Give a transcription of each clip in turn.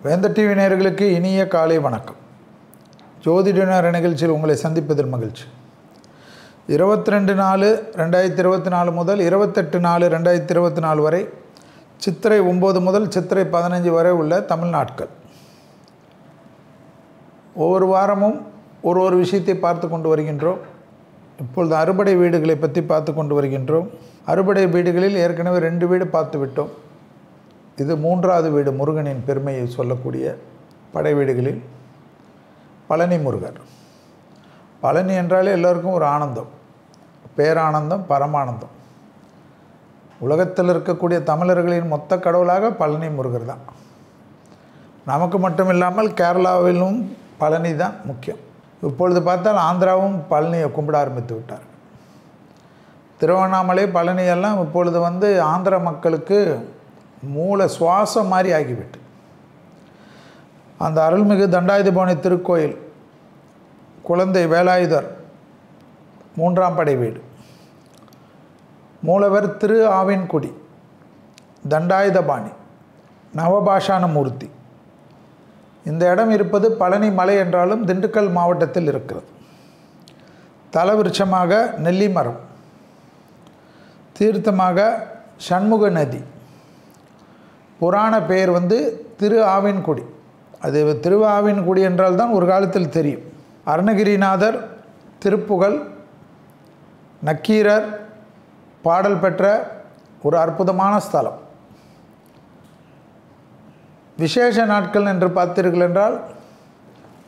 வேந்தர் டிவி நேயர்களுக்கு இனிய காலை வணக்கம். ஜோதிட நேர நிகழ்ச்சியில் உங்களை சந்திப்பதில் மகிழ்ச்சி. 22/4/2024 முதல் 28/4/2024 வரை, சித்திரை 9 முதல் சித்திரை 15 வரை உள்ள தமிழ் நாட்கள். ஒவ்வொரு வாரமும் ஒரு விஷயத்தை பார்த்து கொண்டு வருகின்றோம். இப்பொழுது அறுபடை வீடுகளை பற்றி பார்த்து கொண்டு வருகின்றோம். அறுபடை வீடுகளில் ஏற்கனவே 2 வீடு பார்த்து விட்டோம். இது 3வது வீடு, முருகனின் பெருமையை சொல்லக்கூடிய படை வீடுகளில் பழனி முருகர். பழனி என்றாலே எல்லோருக்கும் ஒரு ஆனந்தம், பேரானந்தம், பரமானந்தம். உலகத்தில் இருக்கக்கூடிய தமிழர்களின் மொத்த கடவுளாக பழனி முருகர் தான். நமக்கு மட்டும் இல்லாமல் கேரளாவிலும் பழனி தான் முக்கியம். இப்பொழுது பார்த்தால் ஆந்திராவும் பழனியை கும்பிட ஆரம்பித்து விட்டார். திருவண்ணாமலை, பழனியெல்லாம் இப்பொழுது ஆந்திர மக்களுக்கு மூல சுவாசம் மாதிரி ஆகிவிட்டு. அந்த அருள்மிகு தண்டாயுதபாணி திருக்கோயில், குழந்தை வேலாயுதர் 3ஆம் படை வீடு, மூலவர் திரு ஆவின்குடி, தண்டாயுதபாணி, நவபாஷான மூர்த்தி. இந்த இடம் இருப்பது பழனி மலை என்றாலும் திண்டுக்கல் மாவட்டத்தில் இருக்கிறது. தலவிருட்சமாக நெல்லி மரம், தீர்த்தமாக சண்முக நதி. புராண பெயர் திரு ஆவின்குடி. அது திரு ஆவின்குடி என்றால் தான் ஒரு காலத்தில் தெரியும். அருணகிரிநாதர், திருப்புகழ், நக்கீரர் பாடல் பெற்ற ஒரு அற்புதமான ஸ்தலம். விசேஷ நாட்கள் என்று பார்த்தீர்கள் என்றால்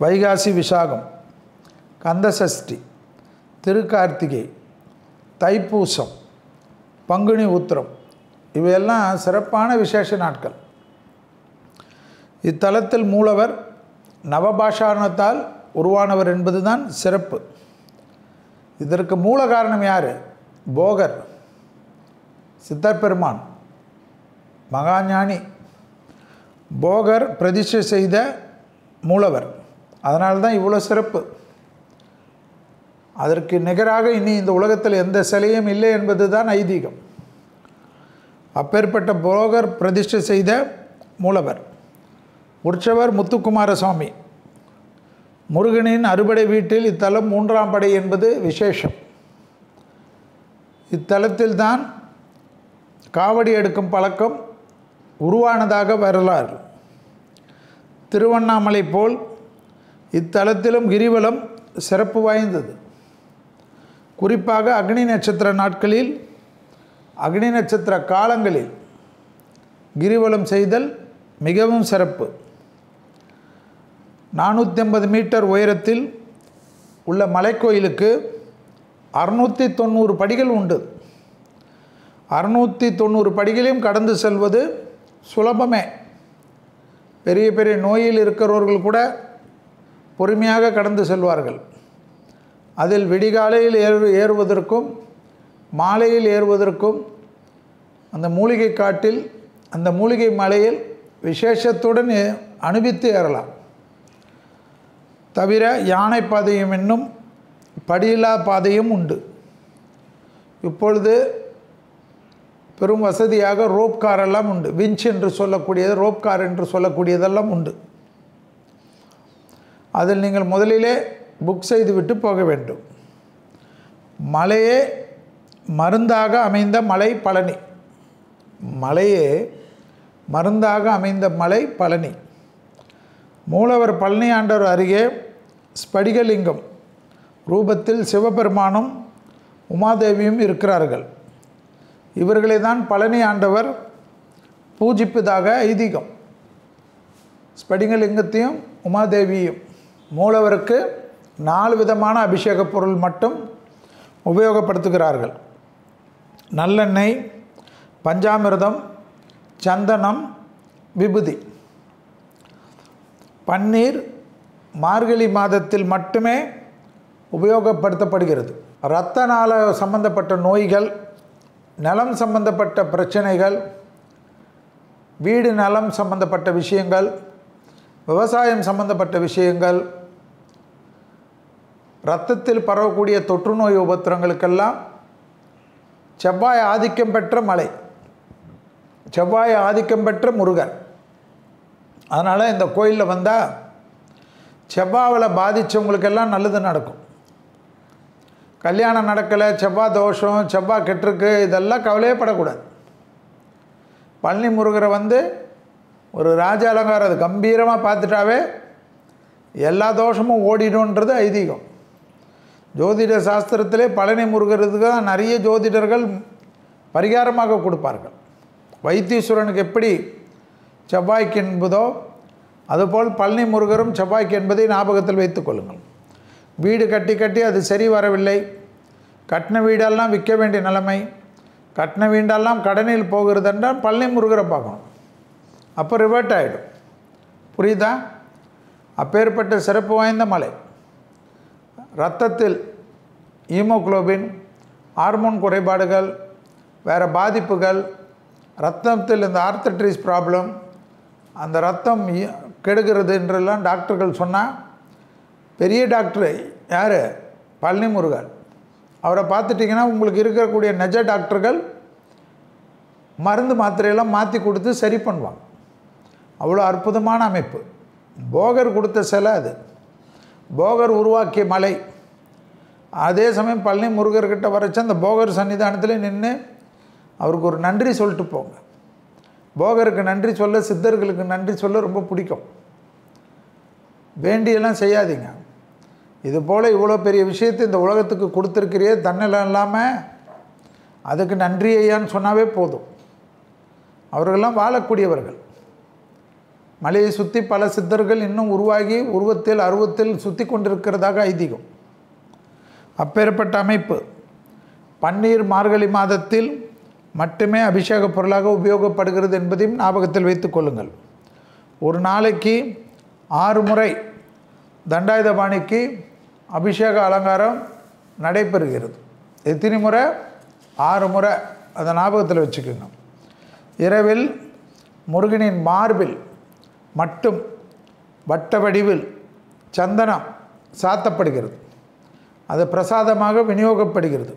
வைகாசி விசாகம், கந்தசஷ்டி, திருக்கார்த்திகை, தைப்பூசம், பங்குனி உத்திரம், இவையெல்லாம் சிறப்பான விசேஷ நாட்கள். இத்தலத்தில் மூலவர் நவபாஷானத்தால் உருவானவர் என்பது தான் சிறப்பு. இதற்கு மூல காரணம் யார்? போகர், சித்தர் பெருமான், மகாஞானி போகர் பிரதிஷ்டை செய்த மூலவர். அதனால்தான் இவ்வளோ சிறப்பு. அதற்கு நிகராக இனி இந்த உலகத்தில் எந்த சிலையும் இல்லை என்பது தான் ஐதீகம். அப்பேற்பட்ட போகர் பிரதிஷ்டை செய்த மூலவர். உற்சவர் முத்துக்குமார சுவாமி. முருகனின் அறுபடை வீட்டில் இத்தலம் 3ஆம் படை என்பது விசேஷம். இத்தலத்தில்தான் காவடி எடுக்கும் பழக்கம் உருவானதாக வரலாறு. திருவண்ணாமலை போல் இத்தலத்திலும் கிரிவலம் சிறப்பு வாய்ந்தது. குறிப்பாக அக்னி நட்சத்திர நாட்களில், அக்னி நட்சத்திர காலங்களில் கிரிவலம் செய்தல் மிகவும் சிறப்பு. 450 மீட்டர் உயரத்தில் உள்ள மலைக்கோயிலுக்கு 690 படிகள் உண்டு. 690 படிகளையும் கடந்து செல்வது சுலபமே. பெரிய பெரிய நோயில் இருக்கிறவர்கள் கூட பொறுமையாக கடந்து செல்வார்கள். அதில் விடிகாலையில் ஏறுவதற்கும் மாலையில் ஏறுவதற்கும் அந்த மூலிகை காட்டில், அந்த மூலிகை மலையில் விசேஷத்துடன் அனுபவித்து ஏறலாம். தவிர யானை பாதையும் என்னும் படியில்லா பாதையும் உண்டு. இப்பொழுது பெரும் வசதியாக ரோப் காரெல்லாம் உண்டு. விஞ்ச் என்று சொல்லக்கூடியது, ரோப் கார் என்று சொல்லக்கூடியதெல்லாம் உண்டு. அதில் நீங்கள் முதலிலே புக் செய்துவிட்டு போக வேண்டும். மலையே மருந்தாக அமைந்த மலை பழனி. மலையே மருந்தாக அமைந்த மலை பழனி. மூலவர் பழனி ஆண்டவர் அருகே ஸ்படிகலிங்கம் ரூபத்தில் சிவபெருமானும் உமாதேவியும் இருக்கிறார்கள். இவர்களை தான் பழனி ஆண்டவர் பூஜிப்பதாக ஐதீகம். ஸ்படிகலிங்கத்தையும் உமாதேவியும். மூலவருக்கு 4 விதமான அபிஷேக பொருள் மட்டும் உபயோகப்படுத்துகிறார்கள். நல்லெண்ணெய், பஞ்சாமிர்தம், சந்தனம், விபூதி. பன்னீர் மார்கழி மாதத்தில் மட்டுமே உபயோகப்படுத்தப்படுகிறது. இரத்த நாள சம்பந்தப்பட்ட நோய்கள், நலம் சம்பந்தப்பட்ட பிரச்சனைகள், வீடு நலம் சம்பந்தப்பட்ட விஷயங்கள், விவசாயம் சம்பந்தப்பட்ட விஷயங்கள், இரத்தத்தில் பரவக்கூடிய தொற்று நோய் உபத்திரங்களுக்கெல்லாம் செவ்வாய் ஆதிக்கம் பெற்ற மலை, செவ்வாய் ஆதிக்கம் பெற்ற முருகர். அதனால் இந்த கோயிலில் வந்தால் செவ்வாவில் பாதித்தவங்களுக்கெல்லாம் நல்லது நடக்கும். கல்யாணம் நடக்கலை, செவ்வாய் தோஷம், செவ்வாய் கெட்டிருக்கு, இதெல்லாம் கவலையே படக்கூடாது. பழனி முருகரை வந்து ஒரு ராஜ அலங்காரம் அது கம்பீரமாக பார்த்துட்டாவே எல்லா தோஷமும் ஓடிடும்ன்றது ஐதீகம். ஜோதிட சாஸ்திரத்திலே பழனி முருகருக்கு தான் நிறைய ஜோதிடர்கள் பரிகாரமாக கொடுப்பார்கள். வைத்தீஸ்வரனுக்கு எப்படி செவ்வாய்க்கு என்பதோ அதுபோல் பழனி முருகரும் செவ்வாய்க்கு என்பதை ஞாபகத்தில் வைத்துக் கொள்ளுங்கள். வீடு கட்டி கட்டி அது சரி வரவில்லை, கட்டின வீடெல்லாம் விற்க வேண்டிய நிலைமை, கட்டின வீடெல்லாம் கடனில் போகிறது என்றால் பழனி முருகரை பார்க்கணும். அப்போ ரிவர்ட் ஆகிடும். புரியுதா? அப்பேற்பட்ட சிறப்பு வாய்ந்த மலை. இரத்தத்தில் ஹீமோகுளோபின், ஹார்மோன் குறைபாடுகள், வேறு பாதிப்புகள், இரத்தத்தில் இந்த ஆர்த்தட்ரிஸ் ப்ராப்ளம், அந்த ரத்தம் கெடுகிறது என்றெல்லாம் டாக்டர்கள் சொன்னால், பெரிய டாக்டர் யார்? பழனி முருகர். அவரை பார்த்துட்டிங்கன்னா உங்களுக்கு இருக்கக்கூடிய நெஜ டாக்டர்கள் மருந்து மாத்திரையெல்லாம் மாற்றி கொடுத்து சரி பண்ணுவாங்க. அவ்வளோ அற்புதமான அமைப்பு. போகர் கொடுத்த சிலை அது, போகர் உருவாக்கிய மலை. அதே சமயம் பழனி முருகர்கிட்ட வரைச்சு அந்த போகர் சன்னிதானத்தில் நின்று அவருக்கு ஒரு நன்றி சொல்லிட்டு போங்க. போகருக்கு நன்றி சொல்ல, சித்தர்களுக்கு நன்றி சொல்ல ரொம்ப பிடிக்கும். வேண்டியெல்லாம் செய்யாதீங்க. இது போல் இவ்வளோ பெரிய விஷயத்தை இந்த உலகத்துக்கு கொடுத்துருக்கிறியே, தன்னலம் இல்லாமல் அதுக்கு நன்றி ஐயான்னு சொன்னாவே போதும். அவர்களெல்லாம் வாழக்கூடியவர்கள். மலையை சுற்றி பல சித்தர்கள் இன்னும் உருவாகி உருவத்தில் அருவத்தில் சுற்றி கொண்டிருக்கிறதாக ஐதீகம். அப்பேற்பட்ட அமைப்பு பன்னீர் மார்கழி மாதத்தில் மட்டுமே அபிஷேக பொருளாக உபயோகப்படுகிறது என்பதையும் ஞாபகத்தில் வைத்துக் கொள்ளுங்கள். ஒரு நாளைக்கு 6 முறை தண்டாயுதபாணிக்கு அபிஷேக அலங்காரம் நடைபெறுகிறது. எத்தனை முறை? 6 முறை. அதை ஞாபகத்தில் வச்சுக்கோங்க. இரவில் முருகனின் மார்பில் மட்டும் வட்ட வடிவில் சந்தனம் சாத்தப்படுகிறது. அது பிரசாதமாக விநியோகப்படுகிறது.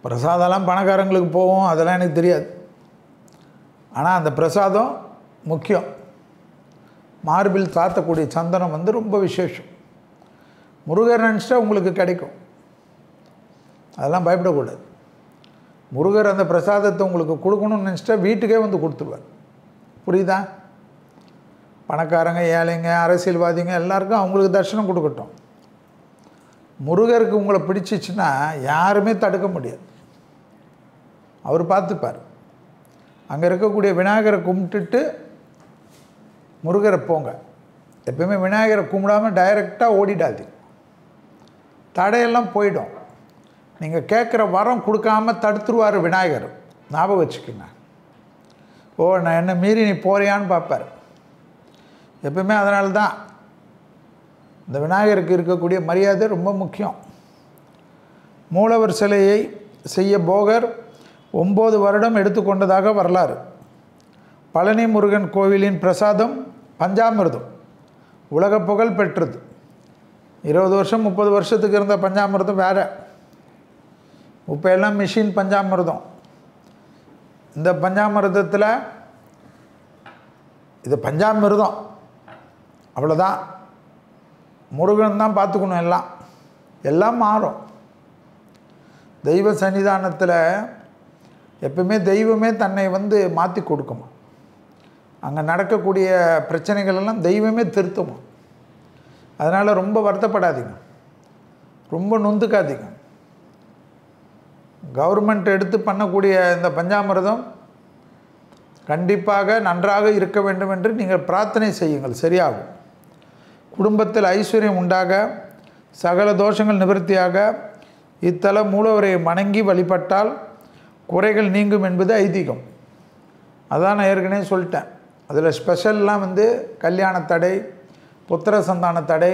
பிரசாதம்லாம் பணக்காரங்களுக்கு போகும், அதெல்லாம் எனக்கு தெரியாது. ஆனால் அந்த பிரசாதம் முக்கியம். மார்பில் சாத்தக்கூடிய சந்தனம் வந்து ரொம்ப விசேஷம். முருகர் நினச்சிட்டா உங்களுக்கு கிடைக்கும். அதெல்லாம் பயப்படக்கூடாது. முருகர் அந்த பிரசாதத்தை உங்களுக்கு கொடுக்கணும்னு நினச்சிட்டா வீட்டுக்கே வந்து கொடுத்துருவார். புரியுதா? பணக்காரங்க, ஏழைங்க, அரசியல்வாதிங்க எல்லாருக்கும் அவங்களுக்கு தரிசனம் கொடுக்கட்டும். முருகருக்கு உங்களை பிடிச்சிச்சின்னா யாருமே தடுக்க முடியாது. அவர் பார்த்துப்பார். அங்கே இருக்கக்கூடிய விநாயகரை கும்பிட்டுட்டு முருகரை போங்க. எப்பயுமே விநாயகரை கும்பிடாமல் டைரெக்டாக ஓடிடாது. தடையெல்லாம் போயிடும். நீங்கள் கேட்குற வரம் கொடுக்காமல் தடுத்துருவார் விநாயகர். ஞாபகம் வச்சுக்கோங்க. ஓ, நான் என்ன மீறி நீ போறியான்னு பார்ப்பார் எப்பவுமே. அதனால தான் இந்த விநாயகருக்கு இருக்கக்கூடிய மரியாதை ரொம்ப முக்கியம். மூலவர் சிலையை செய்ய போகர் 9 வருடம் எடுத்துக்கொண்டதாக வரலாறு. பழனி முருகன் கோவிலின் பிரசாதம் பஞ்சாமிர்தம் உலக புகழ் பெற்றது. 20 வருஷம் 30 வருஷத்துக்கு இருந்த பஞ்சாமிர்தம் வேறு. இப்போ எல்லாம் மிஷின் பஞ்சாமிர்தம். இந்த பஞ்சாமிர்தத்தில் இது பஞ்சாமிர்தம் அவ்வளோதான். முருகன் தான் பார்த்துக்கணும். எல்லாம் மாறும். தெய்வ சன்னிதானத்தில் எப்பவுமே தெய்வமே தன்னை வந்து மாற்றி கொடுக்குமா. அங்கே நடக்கக்கூடிய பிரச்சனைகள் எல்லாம் தெய்வமே திருத்துமா. அதனால் ரொம்ப வருத்தப்படாதீங்க, ரொம்ப நொந்துக்காதீங்க. கவர்மெண்ட் எடுத்து பண்ணக்கூடிய இந்த பஞ்சாமிர்தம் கண்டிப்பாக நன்றாக இருக்க வேண்டும் என்று நீங்கள் பிரார்த்தனை செய்யுங்கள், சரியாகும். குடும்பத்தில் ஐஸ்வர்யம் உண்டாக, சகல தோஷங்கள் நிவர்த்தியாக இத்தல மூலவரை வணங்கி வழிபட்டால் குறைகள் நீங்கும் என்பது ஐதீகம். அதான் நான் ஏற்கனவே சொல்லிட்டேன். அதில் ஸ்பெஷல்லாம் வந்து கல்யாண தடை, புத்திர சந்தான தடை,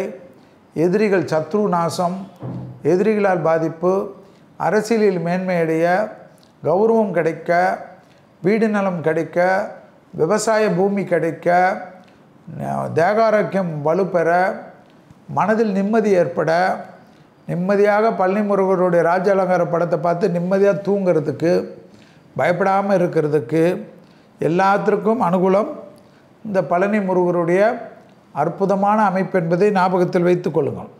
எதிரிகள் சத்ரு நாசம், எதிரிகளால் பாதிப்பு, அரசியலில் மேன்மையடைய, கௌரவம் கிடைக்க, வீடு நலம் கிடைக்க, விவசாய பூமி கிடைக்க, தேகாரோக்கியம் வலுப்பெற, மனதில் நிம்மதி ஏற்பட, நிம்மதியாக பழனி முருகருடைய ராஜ அலங்கார படத்தை பார்த்து நிம்மதியாக தூங்கிறதுக்கு, பயப்படாமல் இருக்கிறதுக்கு, எல்லாத்திற்கும் அனுகூலம் இந்த பழனி முருகருடைய அற்புதமான அமைப்பு என்பதை ஞாபகத்தில் வைத்துக் கொள்ளுங்கள்.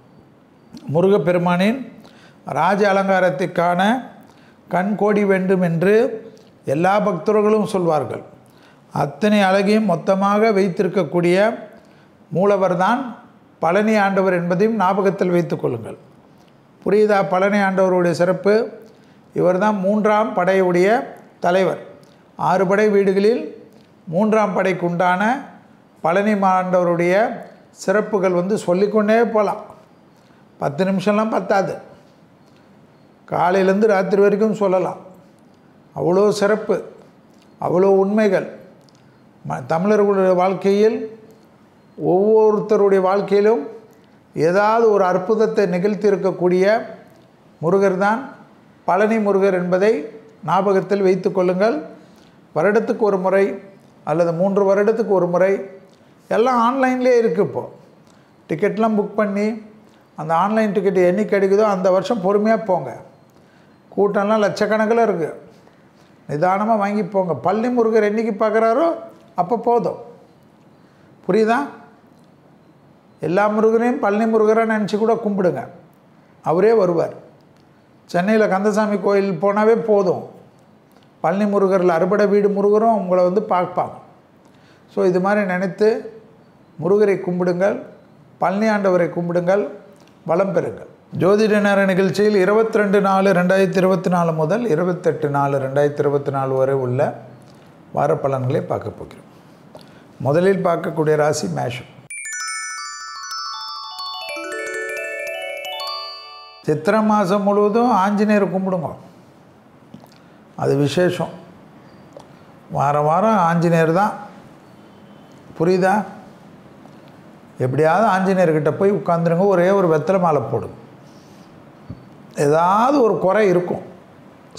முருகப்பெருமானின் ராஜ அலங்காரத்திற்கான கண் கோடி வேண்டும் என்று எல்லா பக்தர்களும் சொல்வார்கள். அத்தனை அழகையும் மொத்தமாக வைத்திருக்கக்கூடிய மூலவர் தான் பழனி ஆண்டவர் என்பதையும் ஞாபகத்தில் வைத்துக் கொள்ளுங்கள். புரியுதா? பழனி ஆண்டவருடைய சிறப்பு. இவர்தான் 3ஆம் படையுடைய தலைவர். 6 படை வீடுகளில் 3ஆம் படைக்கு உண்டான பழனி ஆண்டவருடைய சிறப்புகள் சொல்லிக்கொண்டே போகலாம். 10 நிமிஷம்லாம் பத்தாது. காலையிலேருந்து ராத்திரி வரைக்கும் சொல்லலாம். அவ்வளோ சிறப்பு, அவ்வளோ உண்மைகள். தமிழர்களுடைய வாழ்க்கையில் ஒவ்வொருத்தருடைய வாழ்க்கையிலும் ஏதாவது ஒரு அற்புதத்தை நிகழ்த்தி இருக்கக்கூடிய முருகர் தான் பழனி முருகர் என்பதை ஞாபகத்தில் வைத்து கொள்ளுங்கள். வருடத்துக்கு ஒரு முறை அல்லது 3 வருடத்துக்கு ஒரு முறை எல்லாம் ஆன்லைன்லேயே இருக்குது. இப்போது டிக்கெட்லாம் புக் பண்ணி அந்த ஆன்லைன் டிக்கெட் என்னைக்கு கிடைக்குதோ அந்த வருஷம் பொறுமையாக போங்க. கூட்டம்லாம் லட்சக்கணக்கில் இருக்குது. நிதானமாக வாங்கி போங்க. பழனி முருகர் என்றைக்கு பார்க்குறாரோ அப்போ போதும். புரியுதா? எல்லா முருகரையும் பழனி முருகராக நினச்சி கூட கும்பிடுங்க, அவரே வருவார். சென்னையில் கந்தசாமி கோயில் போனாவே போதும், பழனி முருகரில் அறுபடை வீடு முருகரும் உங்களை பார்ப்பாங்க. ஸோ இது மாதிரி நினைத்து முருகரை கும்பிடுங்கள், பழனி ஆண்டவரை கும்பிடுங்கள், வளம் பெறுங்கள். ஜோதிட நேர நிகழ்ச்சியில் 22/4/2024 முதல் 28/4/2024 வரை உள்ள வார பலன்களை பார்க்க போகிறோம். முதலில் பார்க்கக்கூடிய ராசி மேஷம். சித்திரை மாதம் முழுவதும் ஆஞ்சநேயரை கும்பிடுங்க, அது விசேஷம். வாரம் வாரம் ஆஞ்சநேயர் தான். புரியுதா? எப்படியாவது ஆஞ்சநேயர்கிட்ட போய் உட்காந்துருங்க. ஒரே ஒரு வெத்தலை மாலை போடுங்க. ஏதாவது ஒரு குறை இருக்கும்.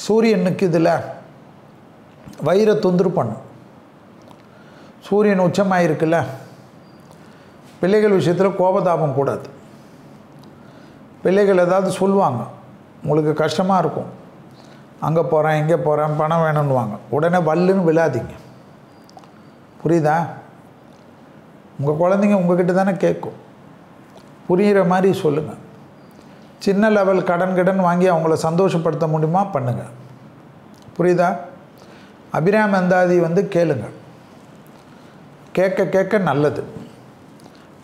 சூரியனுக்கு இதில் வயிற தொந்தரவு பண்ணும். சூரியன் உச்சமாக இருக்குல்ல, பிள்ளைகள் விஷயத்தில் கோபதாபம் கூடாது. பிள்ளைகள் ஏதாவது சொல்லுவாங்க, உங்களுக்கு கஷ்டமாக இருக்கும். அங்கே போகிறேன் இங்கே போகிறேன் பணம் வேணும்னுவாங்க. உடனே வல்லுன்னு விழாதீங்க. புரியுதா? உங்கள் குழந்தைங்க உங்ககிட்ட தானே கேட்கும். புரிகிற மாதிரி சொல்லுங்கள். சின்ன லெவல் கடன் வாங்கி அவங்கள சந்தோஷப்படுத்த முடியுமா பண்ணுங்கள். புரியுதா? அபிராமி அந்தாதி கேளுங்க. கேட்க கேட்க நல்லது.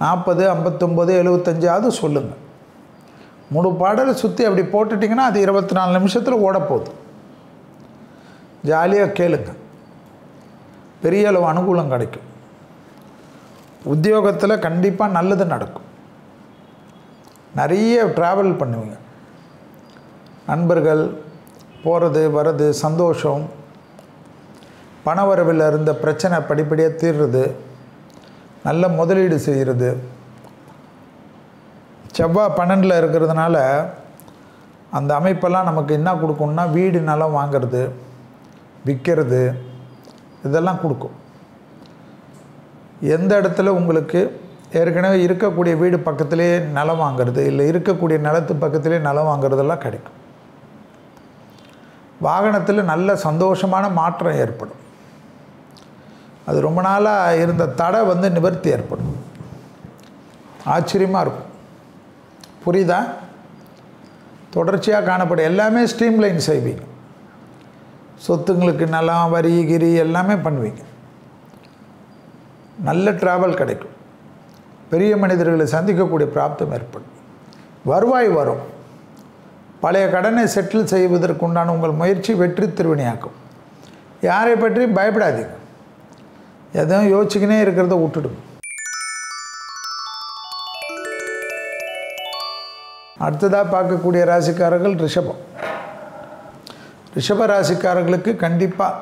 40, 59, 75 சொல்லுங்கள். முழு பாடலை சுற்றி அப்படி போட்டுட்டிங்கன்னா அது 24 நிமிஷத்தில் ஓடப்போகுது. ஜாலியாக கேளுங்க. பெரிய அளவு அனுகூலம் கிடைக்கும். உத்தியோகத்தில் கண்டிப்பாக நல்லது நடக்கும். நிறைய ட்ராவல் பண்ணுவீங்க. நண்பர்கள் போகிறது வர்றது, சந்தோஷம், பணவரவில் இருந்த பிரச்சனை படிப்படியாக தீர்றது, நல்ல முதலீடு செய்கிறது. செவ்வாய் 12 இருக்கிறதுனால அந்த அமைப்பெல்லாம் நமக்கு என்ன கொடுக்கும்னா வீடு நிலம் வாங்கிறது, விற்கிறது, இதெல்லாம் கொடுக்கும். எந்த இடத்துல உங்களுக்கு ஏற்கனவே இருக்கக்கூடிய வீடு பக்கத்திலே நிலம் வாங்கிறது, இல்லை இருக்கக்கூடிய நிலத்து பக்கத்திலே நிலம் வாங்கிறதெல்லாம் கிடைக்கும். வாகனத்தில் நல்ல சந்தோஷமான மாற்றம் ஏற்படும். அது ரொம்ப நாளாக இருந்த தடை நிவர்த்தி ஏற்படும். ஆச்சரியமாக இருக்கும். புரியுதா? தொடர்ச்சியாக காணப்படும். எல்லாமே ஸ்ட்ரீம்லைன் செய்வீங்க. சொத்துங்களுக்கு நிலம், வரி கிரி எல்லாமே பண்ணுவீங்க. நல்ல ட்ராவல் கிடைக்கும். பெரிய மனிதர்களை சந்திக்கக்கூடிய பிராப்தம் ஏற்படும். வருவாய் வரும். பழைய கடனை செட்டில் செய்வதற்குண்டான உங்கள் முயற்சி வெற்றி திருவினையாக்கும். யாரை பற்றியும் பயப்படாதீங்க. எதுவும் யோசிச்சுக்கினே இருக்கிறத விட்டுடுங்க. அடுத்ததாக பார்க்கக்கூடிய ராசிக்காரர்கள் ரிஷபம். ரிஷப ராசிக்காரர்களுக்கு கண்டிப்பாக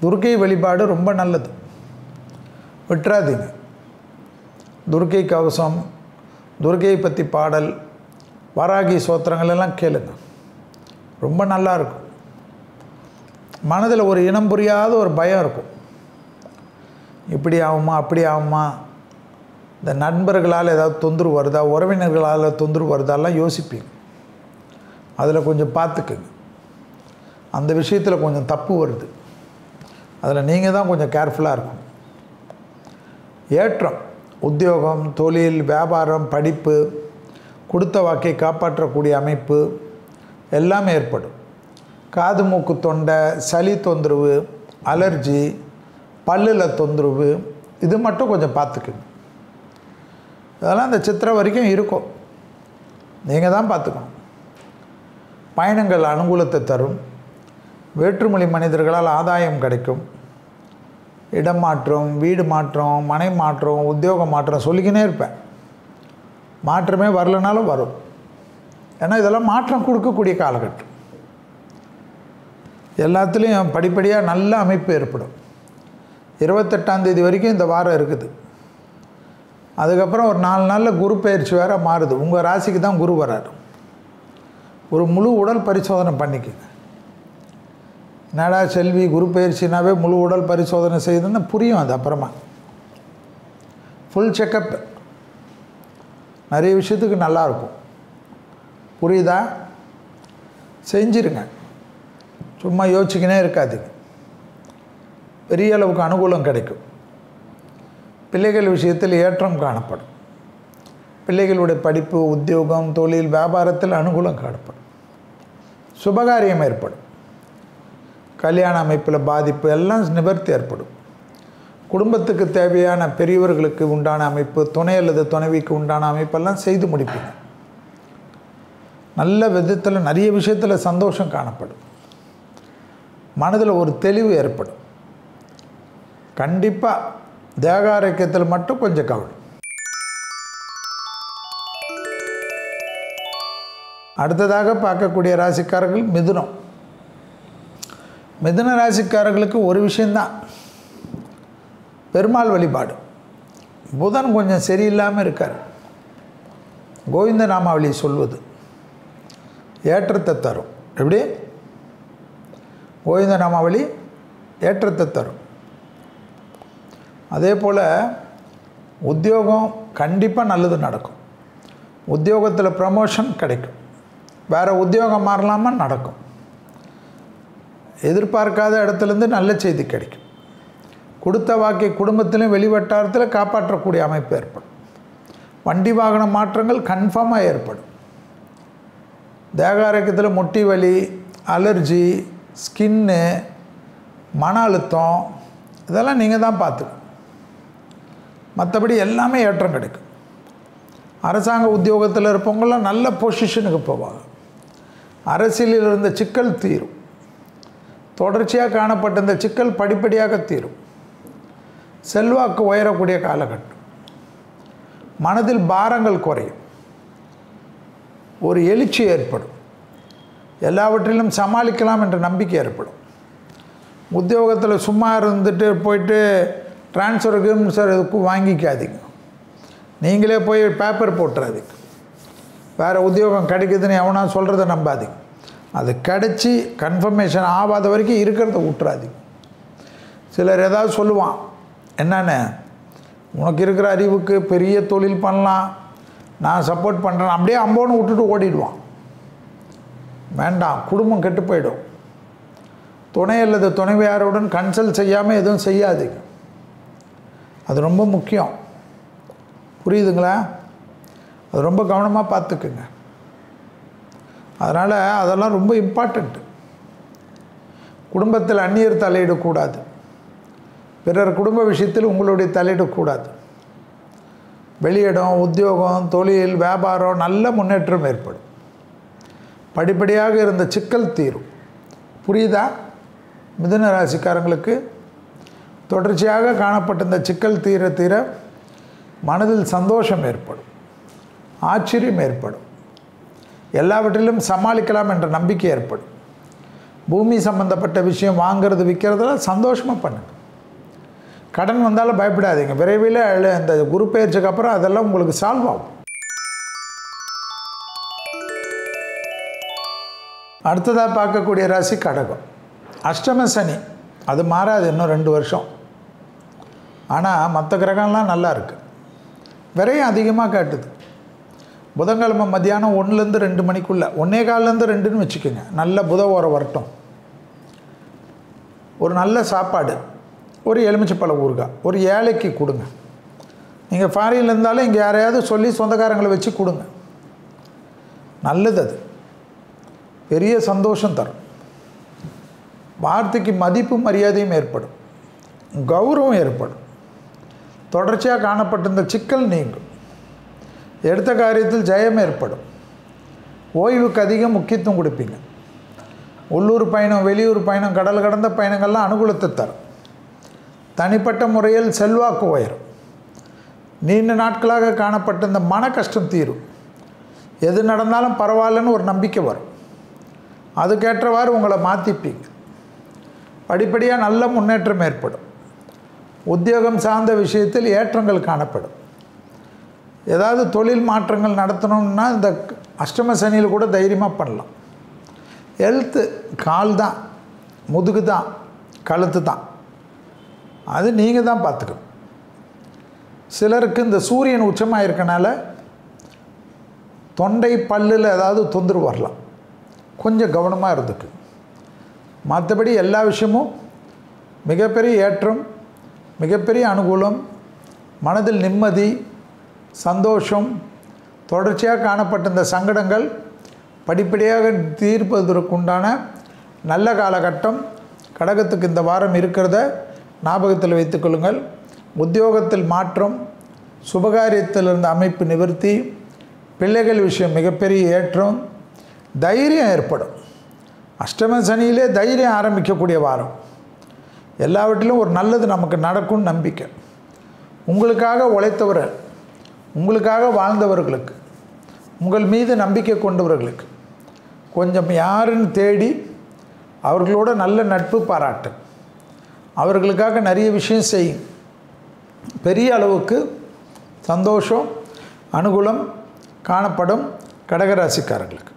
துர்க்கை வழிபாடு ரொம்ப நல்லது. விட்டுறாதீங்க. துர்க்கை கவசம், துர்க்கையை பற்றி பாடல், வராகி சோத்திரங்கள் எல்லாம் கேளுங்க. ரொம்ப நல்லா இருக்கும். மனதில் ஒரு இனம் புரியாத ஒரு பயம் இருக்கும். இப்படி ஆகுமா அப்படி ஆகுமா, இந்த நண்பர்களால் ஏதாவது தொந்தரவு வருதா, உறவினர்களால் தொந்தரவு வருதாலாம் யோசிப்பீங்க. அதில் கொஞ்சம் பார்த்துக்குங்க. அந்த விஷயத்தில் கொஞ்சம் தப்பு வருது. அதில் நீங்கள் தான் கொஞ்சம் கேர்ஃபுல்லாக இருக்கணும். ஏற்றம், உத்தியோகம், தொழில், வியாபாரம், படிப்பு, கொடுத்த வாக்கை காப்பாற்றக்கூடிய அமைப்பு எல்லாம் ஏற்படும். காது மூக்கு தொண்டை, சளி தொந்தரவு, அலர்ஜி, பல்லில் தொந்தரவு, இது மட்டும் கொஞ்சம் பார்த்துக்குங்க. இதெல்லாம் இந்த சித்திரை வரைக்கும் இருக்கும், நீங்கள் தான் பார்த்துக்கணும். பயணங்கள் அனுகூலத்தை தரும். வேற்றுமொழி மனிதர்களால் ஆதாயம் கிடைக்கும். இடம் மாற்றம், வீடு மாற்றம், மனை மாற்றம், உத்தியோக மாற்றம் சொல்லிக்கினே இருப்பேன். மாற்றமே வரலனாலும் வரும். ஏன்னா இதெல்லாம் மாற்றம் கொடுக்கக்கூடிய காலகட்டம். எல்லாத்துலேயும் படிப்படியாக நல்ல அமைப்பு ஏற்படும். 28ஆம் தேதி வரைக்கும் இந்த வாரம் இருக்குது. அதுக்கப்புறம் ஒரு 4 நாளில் குரு பயிற்சி வேறு மாறுது. உங்கள் ராசிக்கு தான் குரு வராரு. ஒரு முழு உடல் பரிசோதனை பண்ணிக்கங்க. என்னடா செல்வி, குரு பயிற்சினாவே முழு உடல் பரிசோதனை செய்யுதுன்னு புரியும். அது அப்புறமா ஃபுல் செக்கப் நிறைய விஷயத்துக்கு நல்லாயிருக்கும். புரியுதா? செஞ்சிருங்க. சும்மா யோசிச்சுக்கினே இருக்காதுங்க. பெரிய அளவுக்கு அனுகூலம் கிடைக்கும். பிள்ளைகள் விஷயத்தில் ஏற்றம் காணப்படும். பிள்ளைகளுடைய படிப்பு, உத்தியோகம், தொழில், வியாபாரத்தில் அனுகூலம் காணப்படும். சுபகாரியம் ஏற்படும். கல்யாண அமைப்பில் பாதிப்பு எல்லாம் நிவர்த்தி ஏற்படும். குடும்பத்துக்கு தேவையான பெரியவர்களுக்கு உண்டான அமைப்பு, துணை அல்லது துணைவிக்கு உண்டான அமைப்பெல்லாம் செய்து முடிப்பீங்க. நல்ல விதத்தில் நிறைய விஷயத்தில் சந்தோஷம் காணப்படும். மனதில் ஒரு தெளிவு ஏற்படும். கண்டிப்பாக தேக ஆரோக்கியத்தில் மட்டும் கொஞ்சம் கவனம். அடுத்ததாக பார்க்கக்கூடிய ராசிக்காரர்கள் மிதுனம். மிதுன ராசிக்காரர்களுக்கு ஒரு விஷயந்தான், பெருமாள் வழிபாடு. புதன் கொஞ்சம் சரியில்லாமல் இருக்கார். கோவிந்த நாமாவளி சொல்வது ஏற்றத்தை தரும். எப்படி? கோவிந்த நாமாவளி ஏற்றத்தை தரும். அதே போல் உத்தியோகம் கண்டிப்பாக நல்லது நடக்கும். உத்தியோகத்தில் ப்ரமோஷன் கிடைக்கும். வேறு உத்தியோகம் மாறலாமல் நடக்கும். எதிர்பார்க்காத இடத்துலேருந்து நல்ல செய்தி கிடைக்கும். கொடுத்த வாக்கை குடும்பத்திலும் வெளிவட்டாரத்தில் காப்பாற்றக்கூடிய அமைப்பு ஏற்படும். வண்டி வாகன மாற்றங்கள் கன்ஃபார்மாக ஏற்படும். தேக ஆரோக்கியத்தில் முட்டி வலி, அலர்ஜி, ஸ்கின்னு, மன அழுத்தம், இதெல்லாம் நீங்கள் தான் பார்த்துக்கணும். மற்றபடி எல்லாமே ஏற்றம் கிடைக்கும். அரசாங்க உத்தியோகத்தில் இருப்பவங்களாம் நல்ல பொசிஷனுக்கு போவாங்க. அரசியலில் இருந்த சிக்கல் தீரும். தொடர்ச்சியாக காணப்பட்ட இந்த சிக்கல் படிப்படியாக தீரும். செல்வாக்கு உயரக்கூடிய காலகட்டம். மனதில் பாரங்கள் குறையும். ஒரு எழுச்சி ஏற்படும். எல்லாவற்றிலும் சமாளிக்கலாம் என்ற நம்பிக்கை ஏற்படும். உத்தியோகத்தில் சும்மா இருந்துட்டு போயிட்டு ட்ரான்ஸ்ஃபருக்கு வாங்கிக்காதீங்க. நீங்களே போய் பேப்பர் போட்டுறாதீங்க. வேறு உத்தியோகம் கிடைக்குதுன்னு எவனா சொல்கிறத நம்பாதீங்க. அது கிடச்சி கன்ஃபர்மேஷன் ஆகாத வரைக்கும் இருக்கிறத விட்டுறாதீங்க. சிலர் ஏதாவது சொல்லுவான், என்னென்ன உனக்கு இருக்கிற அறிவுக்கு பெரிய தொழில் பண்ணலாம், நான் சப்போர்ட் பண்ணுறேன், அப்படியே அம்போன்னு விட்டுட்டு ஓடிடுவான். வேண்டாம், குடும்பம் கெட்டு போயிடும். துணை அல்லது துணைவியாருடன் கன்சல்ட் செய்யாமல் எதுவும் செய்யாதீங்க. அது ரொம்ப முக்கியம். புரியுதுங்களா? அது ரொம்ப கவனமாக பார்த்துக்குங்க. அதனால் அதெல்லாம் ரொம்ப இம்பார்ட்டண்ட்டு. குடும்பத்தில் அந்நியர் தலையிடக்கூடாது. பிறர் குடும்ப விஷயத்தில் உங்களுடைய தலையிடக்கூடாது. வெளியிடம், உத்தியோகம், தொழில், வியாபாரம் நல்ல முன்னேற்றம் ஏற்படும். படிப்படியாக இருந்த சிக்கல் தீரும். புரியுதா? மிதுன ராசிக்காரங்களுக்கு தொடர்ச்சியாக காணப்பட்ட இந்த சிக்கல் தீர தீர மனதில் சந்தோஷம் ஏற்படும். ஆச்சரியம் ஏற்படும். எல்லாவற்றிலும் சமாளிக்கலாம் என்ற நம்பிக்கை ஏற்படும். பூமி சம்பந்தப்பட்ட விஷயம் வாங்கிறது, விற்கிறதெல்லாம் சந்தோஷமாக பண்ணுங்க. கடன் வந்தாலும் பயப்படாதீங்க. விரைவில் இந்த குரு பெயர்ச்சிக்கு அப்புறம் அதெல்லாம் உங்களுக்கு சால்வ் ஆகும். அடுத்ததாக பார்க்கக்கூடிய ராசி கடகம். அஷ்டம சனி அது மாறாது, இன்னும் 2 வருஷம். ஆனால் மற்ற கிரகம்லாம் நல்லா இருக்குது. விரையும் அதிகமாக காட்டுது. புதன்கிழமை மத்தியானம் 1லேருந்து 2 மணிக்குள்ளே, 1:15லேருந்து 2ன்னு வச்சுக்கோங்க, நல்ல புத ஓரம் வரட்டும். ஒரு நல்ல சாப்பாடு, ஒரு எலுமிச்சைப்பழ ஊறுகாய் ஒரு ஏழைக்கு கொடுங்க. நீங்கள் ஃபாரின்ல இருந்தாலும் இங்கே யாரையாவது சொல்லி சொந்தக்காரங்களை வச்சு கொடுங்க. நல்லது, அது பெரிய சந்தோஷம் தரும். வார்த்தைக்கு மதிப்பு மரியாதையும் ஏற்படும், கௌரவம் ஏற்படும். தொடர்ச்சியாக காணப்பட்டிருந்த சிக்கல் நீங்கும். எடுத்த காரியத்தில் ஜெயம் ஏற்படும். ஓய்வுக்கு அதிக முக்கியத்துவம் கொடுப்பீங்க. உள்ளூர் பயணம், வெளியூர் பயணம், கடல் கடந்த பயணங்கள்லாம் அனுகூலத்தை தரும். தனிப்பட்ட முறையில் செல்வாக்கு உயரும். நீண்ட நாட்களாக காணப்பட்ட இந்த மன கஷ்டம் தீரும். எது நடந்தாலும் பரவாயில்லன்னு ஒரு நம்பிக்கை வரும். அதுக்கேற்றவாறு உங்களை மாற்றிப்பீங்க. படிப்படியாக நல்ல முன்னேற்றம் ஏற்படும். உத்தியோகம் சார்ந்த விஷயத்தில் ஏற்றங்கள் காணப்படும். ஏதாவது தொழில் மாற்றங்கள் நடத்தணும்னா இந்த அஷ்டம சனியில் கூட தைரியமாக பண்ணலாம். ஹெல்த்து, கால் தான், முதுகு தான், கழுத்து தான், அது நீங்கள் தான் பார்த்துக்கணும். சிலருக்கு இந்த சூரியன் உச்சமாக இருக்கனால தொண்டை பல்லில் ஏதாவது தொந்தரவு வரலாம். கொஞ்சம் கவனமாக இருந்துக்கு. மற்றபடி எல்லா விஷயமும் மிகப்பெரிய ஏற்றம், மிகப்பெரிய அனுகூலம், மனதில் நிம்மதி, சந்தோஷம். தொடர்ச்சியாக காணப்பட்ட இந்த சங்கடங்கள் படிப்படியாக தீர்ப்பதற்குண்டான நல்ல காலகட்டம் கடகத்துக்கு இந்த வாரம் இருக்கிறத ஞாபகத்தில் வைத்துக்கொள்ளுங்கள். உத்தியோகத்தில் மாற்றம், சுபகாரியத்தில் இருந்த அமைப்பு நிவர்த்தி, பிள்ளைகள் விஷயம் மிகப்பெரிய ஏற்றம், தைரியம் ஏற்படும். அஷ்டம சனியிலே தைரியம் ஆரம்பிக்கக்கூடிய வாரம். எல்லாவற்றிலும் ஒரு நல்லது நமக்கு நடக்கும்னு நம்பிக்கை. உங்களுக்காக உழைத்தவர்கள், உங்களுக்காக வாழ்ந்தவர்களுக்கு, உங்கள் மீது நம்பிக்கை கொண்டவர்களுக்கு கொஞ்சம் யாருன்னு தேடி அவர்களோட நல்ல நட்பு பாராட்டு. அவர்களுக்காக நிறைய விஷயம் செய்யும். பெரிய அளவுக்கு சந்தோஷம், அனுகூலம் காணப்படும் கடகராசிக்காரர்களுக்கு.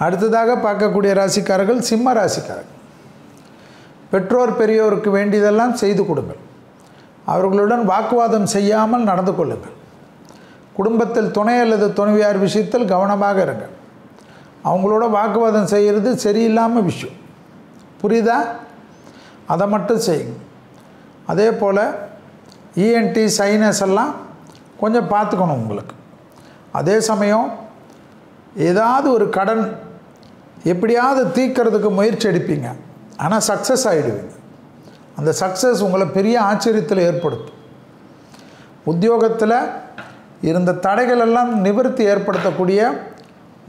அடுத்ததாக பார்க்கக்கூடிய ராசிக்காரர்கள் சிம்ம ராசிக்காரர்கள். பெற்றோர் பெரியோருக்கு வேண்டியதெல்லாம் செய்து கொடுங்கள். அவர்களுடன் வாக்குவாதம் செய்யாமல் நடந்து கொள்ளுங்கள். குடும்பத்தில் துணை அல்லது துணைவியார் விஷயத்தில் கவனமாக இருங்க. அவங்களோட வாக்குவாதம் செய்கிறது சரியில்லாமல் விஷயம், புரியுதா? அதை மட்டும் செய்யுங்க. அதே போல் இஎன்டி, சைனஸ் எல்லாம் கொஞ்சம் பார்த்துக்கணும் உங்களுக்கு. அதே சமயம் ஏதாவது ஒரு கடன் எப்படியாவது தீர்க்கிறதுக்கு முயற்சி எடுப்பீங்க, ஆனால் சக்ஸஸ் ஆகிடுவீங்க. அந்த சக்ஸஸ் உங்களை பெரிய ஆச்சரியத்தில் ஏற்படுத்தும். உத்தியோகத்தில் இருந்த தடைகள் எல்லாம் நிவர்த்தி ஏற்படுத்தக்கூடிய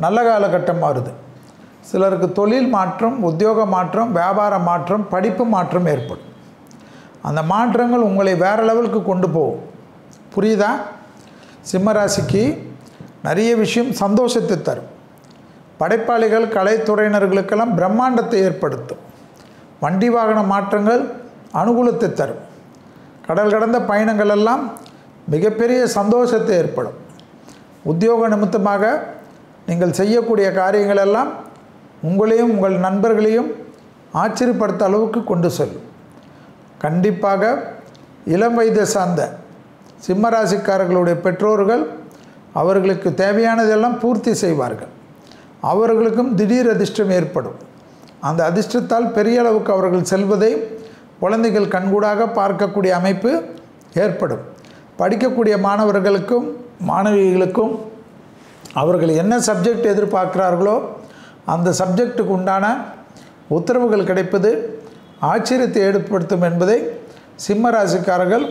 நல்ல காலகட்டம் மாறுது. சிலருக்கு தொழில் மாற்றம், உத்தியோக மாற்றம், வியாபார மாற்றம், படிப்பு மாற்றம் ஏற்படும். அந்த மாற்றங்கள் உங்களை வேறு லெவலுக்கு கொண்டு போகும், புரியுதா? சிம்மராசிக்கு நிறைய விஷயம் சந்தோஷத்தை தரும். படைப்பாளிகள், கலைத்துறையினர்களுக்கெல்லாம் பிரம்மாண்டத்தை ஏற்படுத்தும். வண்டி வாகன மாற்றங்கள் அனுகூலத்தை தரும். கடல் கடந்த பயணங்கள் எல்லாம் மிகப்பெரிய சந்தோஷத்தை ஏற்படும். உத்தியோக நிமித்தமாக நீங்கள் செய்யக்கூடிய காரியங்கள் எல்லாம் உங்களையும் உங்கள் நண்பர்களையும் ஆச்சரியப்படுத்த அளவுக்கு கொண்டு செல்லும். கண்டிப்பாக இளம் வயதை சார்ந்த சிம்மராசிக்காரர்களுடைய பெற்றோர்கள் அவர்களுக்கு தேவையானதெல்லாம் பூர்த்தி செய்வார்கள். அவர்களுக்கும் திடீர் அதிர்ஷ்டம் ஏற்படும். அந்த அதிர்ஷ்டத்தால் பெரிய அளவுக்கு அவர்கள் செல்வதை குழந்தைகள் கண்கூடாக பார்க்கக்கூடிய அமைப்பு ஏற்படும். படிக்கக்கூடிய மாணவர்களுக்கும் மாணவிகளுக்கும் அவர்கள் என்ன சப்ஜெக்ட் எதிர்பார்க்கிறார்களோ அந்த சப்ஜெக்டுக்கு உண்டான உத்தரவுகள் கிடைப்பது ஆச்சரியத்தை ஏற்படுத்தும் என்பதை சிம்ம ராசிக்காரர்கள்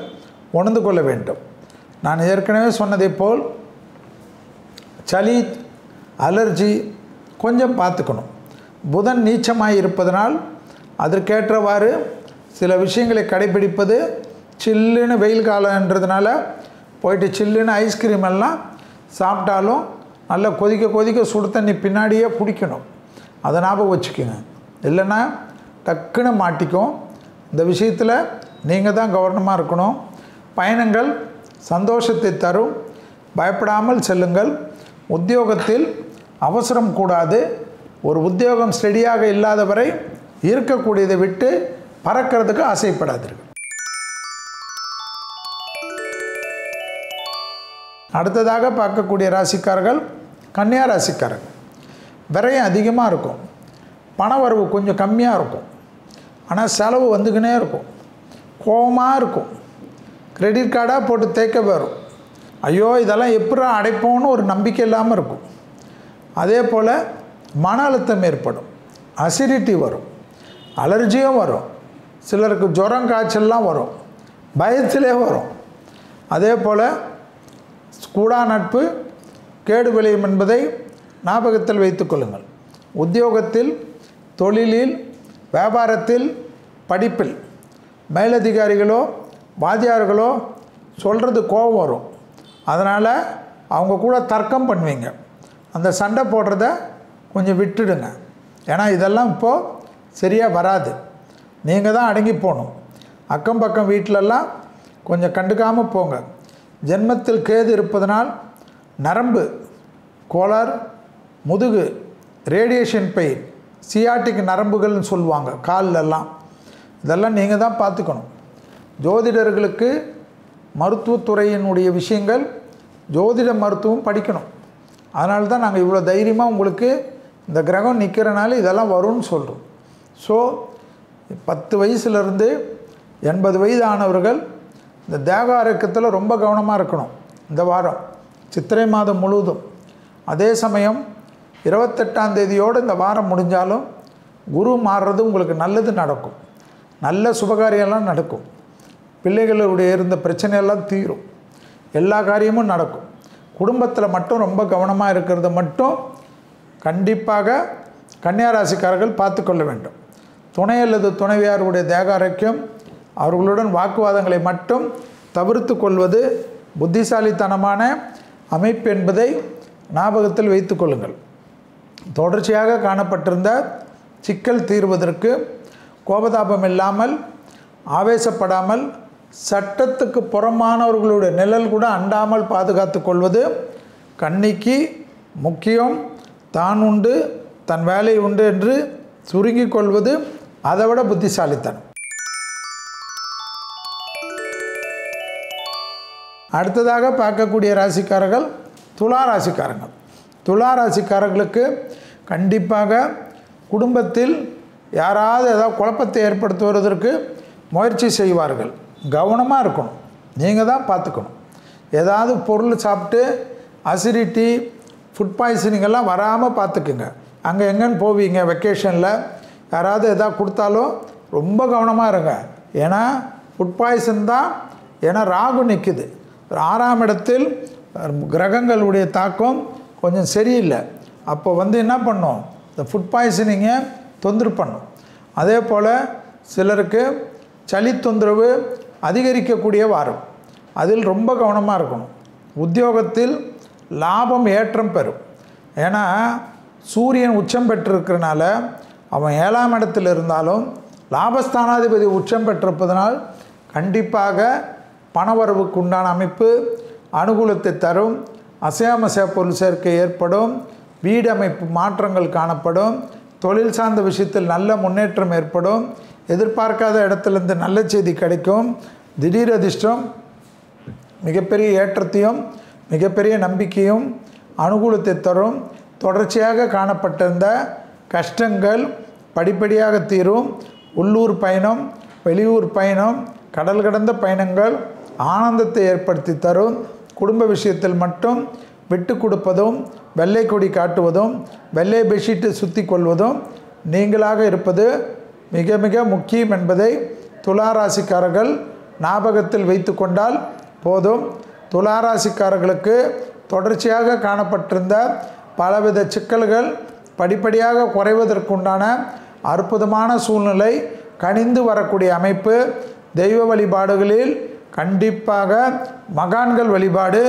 உணர்ந்து கொள்ள வேண்டும். நான் ஏற்கனவே சொன்னதை போல் சளி, அலர்ஜி கொஞ்சம் பார்த்துக்கணும். புதன் நீச்சமாக இருப்பதனால் அதற்கேற்றவாறு சில விஷயங்களை கடைபிடிப்பது, சில்லுன்னு வெயில் காலன்றதுனால போயிட்டு சில்லுன்னு ஐஸ்கிரீம் எல்லாம் சாப்பிட்டாலும் நல்லா கொதிக்க கொதிக்க சுடு தண்ணி பின்னாடியே குடிக்கணும். அதை ஞாபகம் வச்சுக்கோங்க, இல்லைன்னா டக்குன்னு மாட்டிக்கும். இந்த விஷயத்தில் நீங்கள் தான் கவனமாக இருக்கணும். பயணங்கள் சந்தோஷத்தை தரும், பயப்படாமல் செல்லுங்கள். உத்தியோகத்தில் அவசரம் கூடாது. ஒரு உத்தியோகம் ஸ்டெடியாக இல்லாதவரை இருக்கக்கூடியதை விட்டு பறக்கிறதுக்கு ஆசைப்படாதீர்கள். அடுத்ததாக பார்க்கக்கூடிய ராசிக்காரர்கள் கன்னியா ராசிக்காரர்கள். விரயம் அதிகமாக இருக்கும், பண வரவு கொஞ்சம் கம்மியாக இருக்கும், ஆனால் செலவு வந்துக்கினே இருக்கும். கோபமாக இருக்கும். கிரெடிட் கார்டாக போட்டு தேய்க்க வரும். ஐயோ இதெல்லாம் எப்படி அடைப்போம்னு ஒரு நம்பிக்கை இல்லாமல் இருக்கும். அதே போல் மன அழுத்தம் ஏற்படும், அசிடிட்டி வரும், அலர்ஜியும் வரும், சிலருக்கு ஜுரம் காய்ச்சல்லாம் வரும், பயத்திலே வரும். அதே போல் கூடா நட்பு கேடு விளையும் என்பதை ஞாபகத்தில் வைத்துக்கொள்ளுங்கள். உத்தியோகத்தில், தொழிலில், வியாபாரத்தில், படிப்பில் மேலதிகாரிகளோ வாத்தியார்களோ சொல்கிறது கோபம் வரும். அதனால் அவங்க கூட தர்க்கம் பண்ணுவீங்க. அந்த சண்டை போடுறத கொஞ்சம் விட்டுடுங்க. ஏன்னா இதெல்லாம் இப்போது சரியாக வராது. நீங்கள் தான் அடங்கி போகணும். அக்கம் பக்கம் வீட்டிலெல்லாம் கொஞ்சம் கண்டுக்காமல் போங்க. ஜென்மத்தில் கேது இருப்பதனால் நரம்பு கோளாறு, முதுகு, ரேடியேஷன் பெயின், சியாட்டிக் நரம்புகள்னு சொல்லுவாங்க கால்லெல்லாம். இதெல்லாம் நீங்கள் தான் பார்த்துக்கணும். ஜோதிடர்களுக்கு மருத்துவத்துறையினுடைய விஷயங்கள், ஜோதிட மருத்துவம் படிக்கணும். அதனால தான் நாங்கள் இவ்வளோ தைரியமாக உங்களுக்கு இந்த கிரகம் நிற்கிறனால இதெல்லாம் வரும்னு சொல்கிறோம். ஸோ 10 வயசுலேருந்து 80 வயது ஆனவர்கள் இந்த தேக ஆரோக்கியத்தில் ரொம்ப கவனமாக இருக்கணும். இந்த வாரம் சித்திரை மாதம் முழுவதும். அதே சமயம் 28ஆம் தேதியோடு இந்த வாரம் முடிஞ்சாலும் குரு மாறுறது உங்களுக்கு நல்லது நடக்கும். நல்ல சுபகாரியெல்லாம் நடக்கும். பிள்ளைகளுடைய இருந்த பிரச்சனையெல்லாம் தீரும். எல்லா காரியமும் நடக்கும். குடும்பத்தில் மட்டும் ரொம்ப கவனமாக இருக்கிறத மட்டும் கண்டிப்பாக கன்னியா ராசிக்காரர்கள் பார்த்து கொள்ள வேண்டும். துணை அல்லது துணைவியாருடைய தேக ஆரோக்கியம், அவர்களுடன் வாக்குவாதங்களை மட்டும் தவிர்த்து கொள்வது புத்திசாலித்தனமான அமைப்பு என்பதை ஞாபகத்தில் வைத்து கொள்ளுங்கள். தொடர்ச்சியாக காணப்பட்டிருந்த சிக்கல் தீர்வதற்கு கோபதாபம் இல்லாமல், ஆவேசப்படாமல், சட்டத்துக்கு புறமானவர்களுடைய நிழல் கூட அண்டாமல் பாதுகாத்து கொள்வது கன்னிக்கு முக்கியம். தான் உண்டு தன் வேலை உண்டு என்று சுருங்கி கொள்வது அதை விட புத்திசாலித்தனம். அடுத்ததாக பார்க்கக்கூடிய ராசிக்காரர்கள் துலா ராசிக்காரங்கள். துலா ராசிக்காரர்களுக்கு கண்டிப்பாக குடும்பத்தில் யாராவது ஏதாவது குழப்பத்தை ஏற்படுத்துவதற்கு முயற்சி செய்வார்கள். கவனமாக இருக்கணும். நீங்கள் தான் பார்த்துக்கணும். ஏதாவது பொருள் சாப்பிட்டு அசிடிட்டி, ஃபுட் பாய்சனிங் எல்லாம் வராமல் பார்த்துக்குங்க. அங்கே எங்கேன்னு போவீங்க வெக்கேஷனில், யாராவது எதாவது கொடுத்தாலும் ரொம்ப கவனமாக இருங்க. ஏன்னா ஃபுட் பாய்சன் தான். ஏன்னா ராகு நிற்குது. 6ஆம் இடத்தில் கிரகங்களுடைய தாக்கம் கொஞ்சம் சரியில்லை. அப்போ என்ன பண்ணும், இந்த ஃபுட் பாய்சனிங்கை தொந்தரவு பண்ணும். அதே போல் சிலருக்கு சளி தொந்தரவு அதிகரிக்கக்கூடிய வாரம். அதில் ரொம்ப கவனமாக இருக்கணும். உத்தியோகத்தில் லாபம் ஏற்றம் பெறும். ஏன்னா சூரியன் உச்சம் பெற்றிருக்கிறனால அவன் 7ஆம் இடத்தில் இருந்தாலும் லாபஸ்தானாதிபதி உச்சம் பெற்றிருப்பதனால் கண்டிப்பாக பணவரவுக்கு உண்டான அமைப்பு அனுகூலத்தை தரும். அசையாமசையா பொருள் சேர்க்கை ஏற்படும். வீடு அமைப்பு மாற்றங்கள் காணப்படும். தொழில் சார்ந்த விஷயத்தில் நல்ல முன்னேற்றம் ஏற்படும். எதிர்பார்க்காத இடத்துலேருந்து நல்ல செய்தி கிடைக்கும். திடீர் அதிர்ஷ்டம் மிகப்பெரிய ஏற்றத்தையும் மிகப்பெரிய நம்பிக்கையும் அனுகூலத்தை தரும். தொடர்ச்சியாக காணப்பட்டிருந்த கஷ்டங்கள் படிப்படியாக தீரும். உள்ளூர் பயணம், வெளியூர் பயணம், கடல் கடந்த பயணங்கள் ஆனந்தத்தை ஏற்படுத்தி தரும். குடும்ப விஷயத்தில் மட்டும் விட்டு கொடுப்பதும், வெள்ளை கொடி காட்டுவதும், வெள்ளை பெட்ஷீட்டை சுற்றி கொள்வதும் நீங்களாக இருப்பது மிக மிக முக்கியம் என்பதை துளாராசிக்காரர்கள் ஞாபகத்தில் வைத்து கொண்டால் போதும். துளாராசிக்காரர்களுக்கு தொடர்ச்சியாக காணப்பட்டிருந்த பலவித சிக்கல்கள் படிப்படியாக குறைவதற்குண்டான அற்புதமான சூழ்நிலை கனிந்து வரக்கூடிய அமைப்பு. தெய்வ வழிபாடுகளில் கண்டிப்பாக மகான்கள் வழிபாடு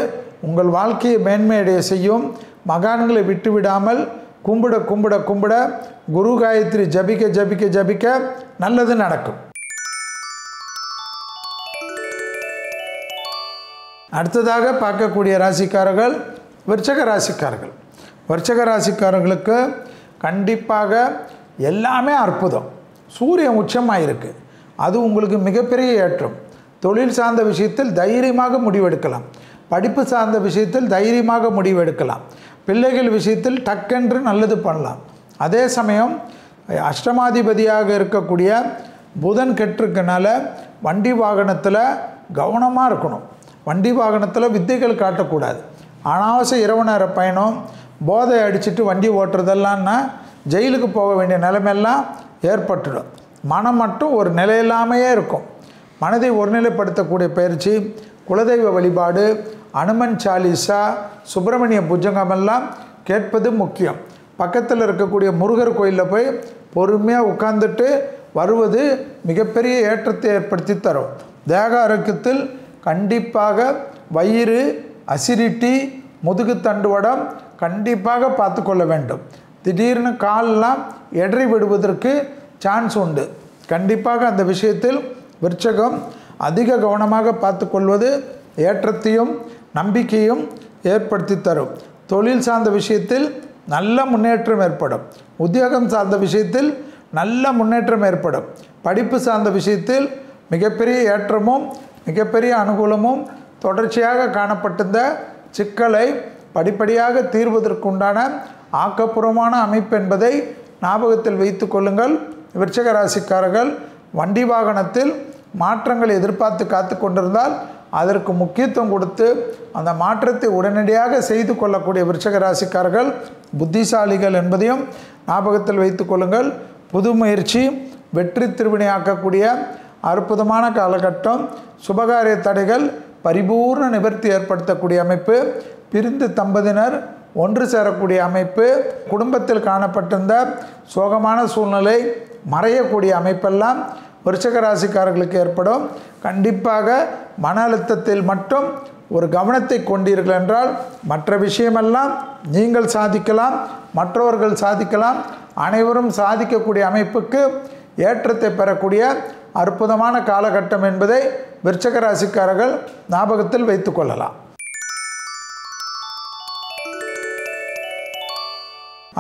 உங்கள் வாழ்க்கையை மேன்மையடைய செய்யும். மகான்களை விட்டுவிடாமல் கும்பிட கும்பிட கும்பிட குரு காயத்ரி ஜபிக்க ஜபிக்க ஜபிக்க நல்லது நடக்கும். அடுத்ததாக பார்க்கக்கூடிய ராசிக்காரர்கள் விருச்சக ராசிக்காரர்கள். விருச்சக ராசிக்காரர்களுக்கு கண்டிப்பாக எல்லாமே அற்புதம். சூரியன் உச்சமாக இருக்குது. அது உங்களுக்கு மிகப்பெரிய ஏற்றம். தொழில் சார்ந்த விஷயத்தில் தைரியமாக முடிவெடுக்கலாம். படிப்பு சார்ந்த விஷயத்தில் தைரியமாக முடிவெடுக்கலாம். பிள்ளைகள் விஷயத்தில் டக்கென்று நல்லது பண்ணலாம். அதே சமயம் அஷ்டமாதிபதியாக இருக்கக்கூடிய புதன் கெட்டிருக்கனால வண்டி வாகனத்தில் கவனமாக இருக்கணும். வண்டி வாகனத்தில் வித்தைகள் காட்டக்கூடாது. அனாவசிய இரவு நேர பயணம், போதை அடிச்சுட்டு வண்டி ஓட்டுறதெல்லாம்னா ஜெயிலுக்கு போக வேண்டிய நிலைமையெல்லாம் ஏற்பட்டுடும். மனம் மட்டும் ஒரு நிலையில்லாமையே இருக்கும். மனதை ஒருநிலைப்படுத்தக்கூடிய பயிற்சி, குலதெய்வ வழிபாடு, அனுமன் சாலிசா, சுப்பிரமணிய புஜங்கமெல்லாம் கேட்பது முக்கியம். பக்கத்தில் இருக்கக்கூடிய முருகர் கோயிலில் போய் பொறுமையாக உட்கார்ந்துட்டு வருவது மிகப்பெரிய ஏற்றத்தை ஏற்படுத்தி தரும். தேக ஆரோக்கியத்தில் கண்டிப்பாக வயிறு, அசிடிட்டி, முதுகு தண்டுவடம் கண்டிப்பாக பார்த்து கொள்ள வேண்டும். திடீர்னு காலெல்லாம் எடறி விடுவதற்கு சான்ஸ் உண்டு. கண்டிப்பாக அந்த விஷயத்தில் விருச்சகம் அதிக கவனமாக பார்த்து கொள்வது ஏற்றத்தையும் நம்பிக்கையும் ஏற்படுத்தி தரும். தொழில் சார்ந்த விஷயத்தில் நல்ல முன்னேற்றம் ஏற்படும். உத்தியோகம் சார்ந்த விஷயத்தில் நல்ல முன்னேற்றம் ஏற்படும். படிப்பு சார்ந்த விஷயத்தில் மிகப்பெரிய ஏற்றமும் மிகப்பெரிய அனுகூலமும் தொடர்ச்சியாக காணப்பட்டிருந்த சிக்கலை படிப்படியாக தீர்வதற்குண்டான ஆக்கப்பூர்வமான அமைப்பு என்பதை ஞாபகத்தில் வைத்து கொள்ளுங்கள். விருச்சிக ராசிக்காரர்கள் வண்டி வாகனத்தில் மாற்றங்களை எதிர்பார்த்து காத்து கொண்டிருந்தால் அதற்கு முக்கியத்துவம் கொடுத்து அந்த மாற்றத்தை உடனடியாக செய்து கொள்ளக்கூடிய விருச்சிக ராசிக்காரர்கள் புத்திசாலிகள் என்பதையும் ஞாபகத்தில் வைத்து கொள்ளுங்கள். புது முயற்சி வெற்றி திருவினையாக்கக்கூடிய அற்புதமான காலகட்டம். சுபகாரிய தடைகள் பரிபூர்ண நிவர்த்தி ஏற்படுத்தக்கூடிய அமைப்பு. பிரிந்து தம்பதியினர் ஒன்று சேரக்கூடிய அமைப்பு. குடும்பத்தில் காணப்பட்டிருந்த சோகமான சூழ்நிலை மறையக்கூடிய அமைப்பெல்லாம் விருச்சிக ராசிக்காரர்களுக்கு ஏற்படும். கண்டிப்பாக மன அழுத்தத்தில் மட்டும் ஒரு கவனத்தை கொண்டீர்கள் என்றால் மற்ற விஷயமெல்லாம் நீங்கள் சாதிக்கலாம், மற்றவர்கள் சாதிக்கலாம், அனைவரும் சாதிக்கக்கூடிய அமைப்புக்கு ஏற்றத்தை பெறக்கூடிய அற்புதமான காலகட்டம் என்பதை விருச்சிக ராசிக்காரர்கள் ஞாபகத்தில் வைத்து கொள்ளலாம்.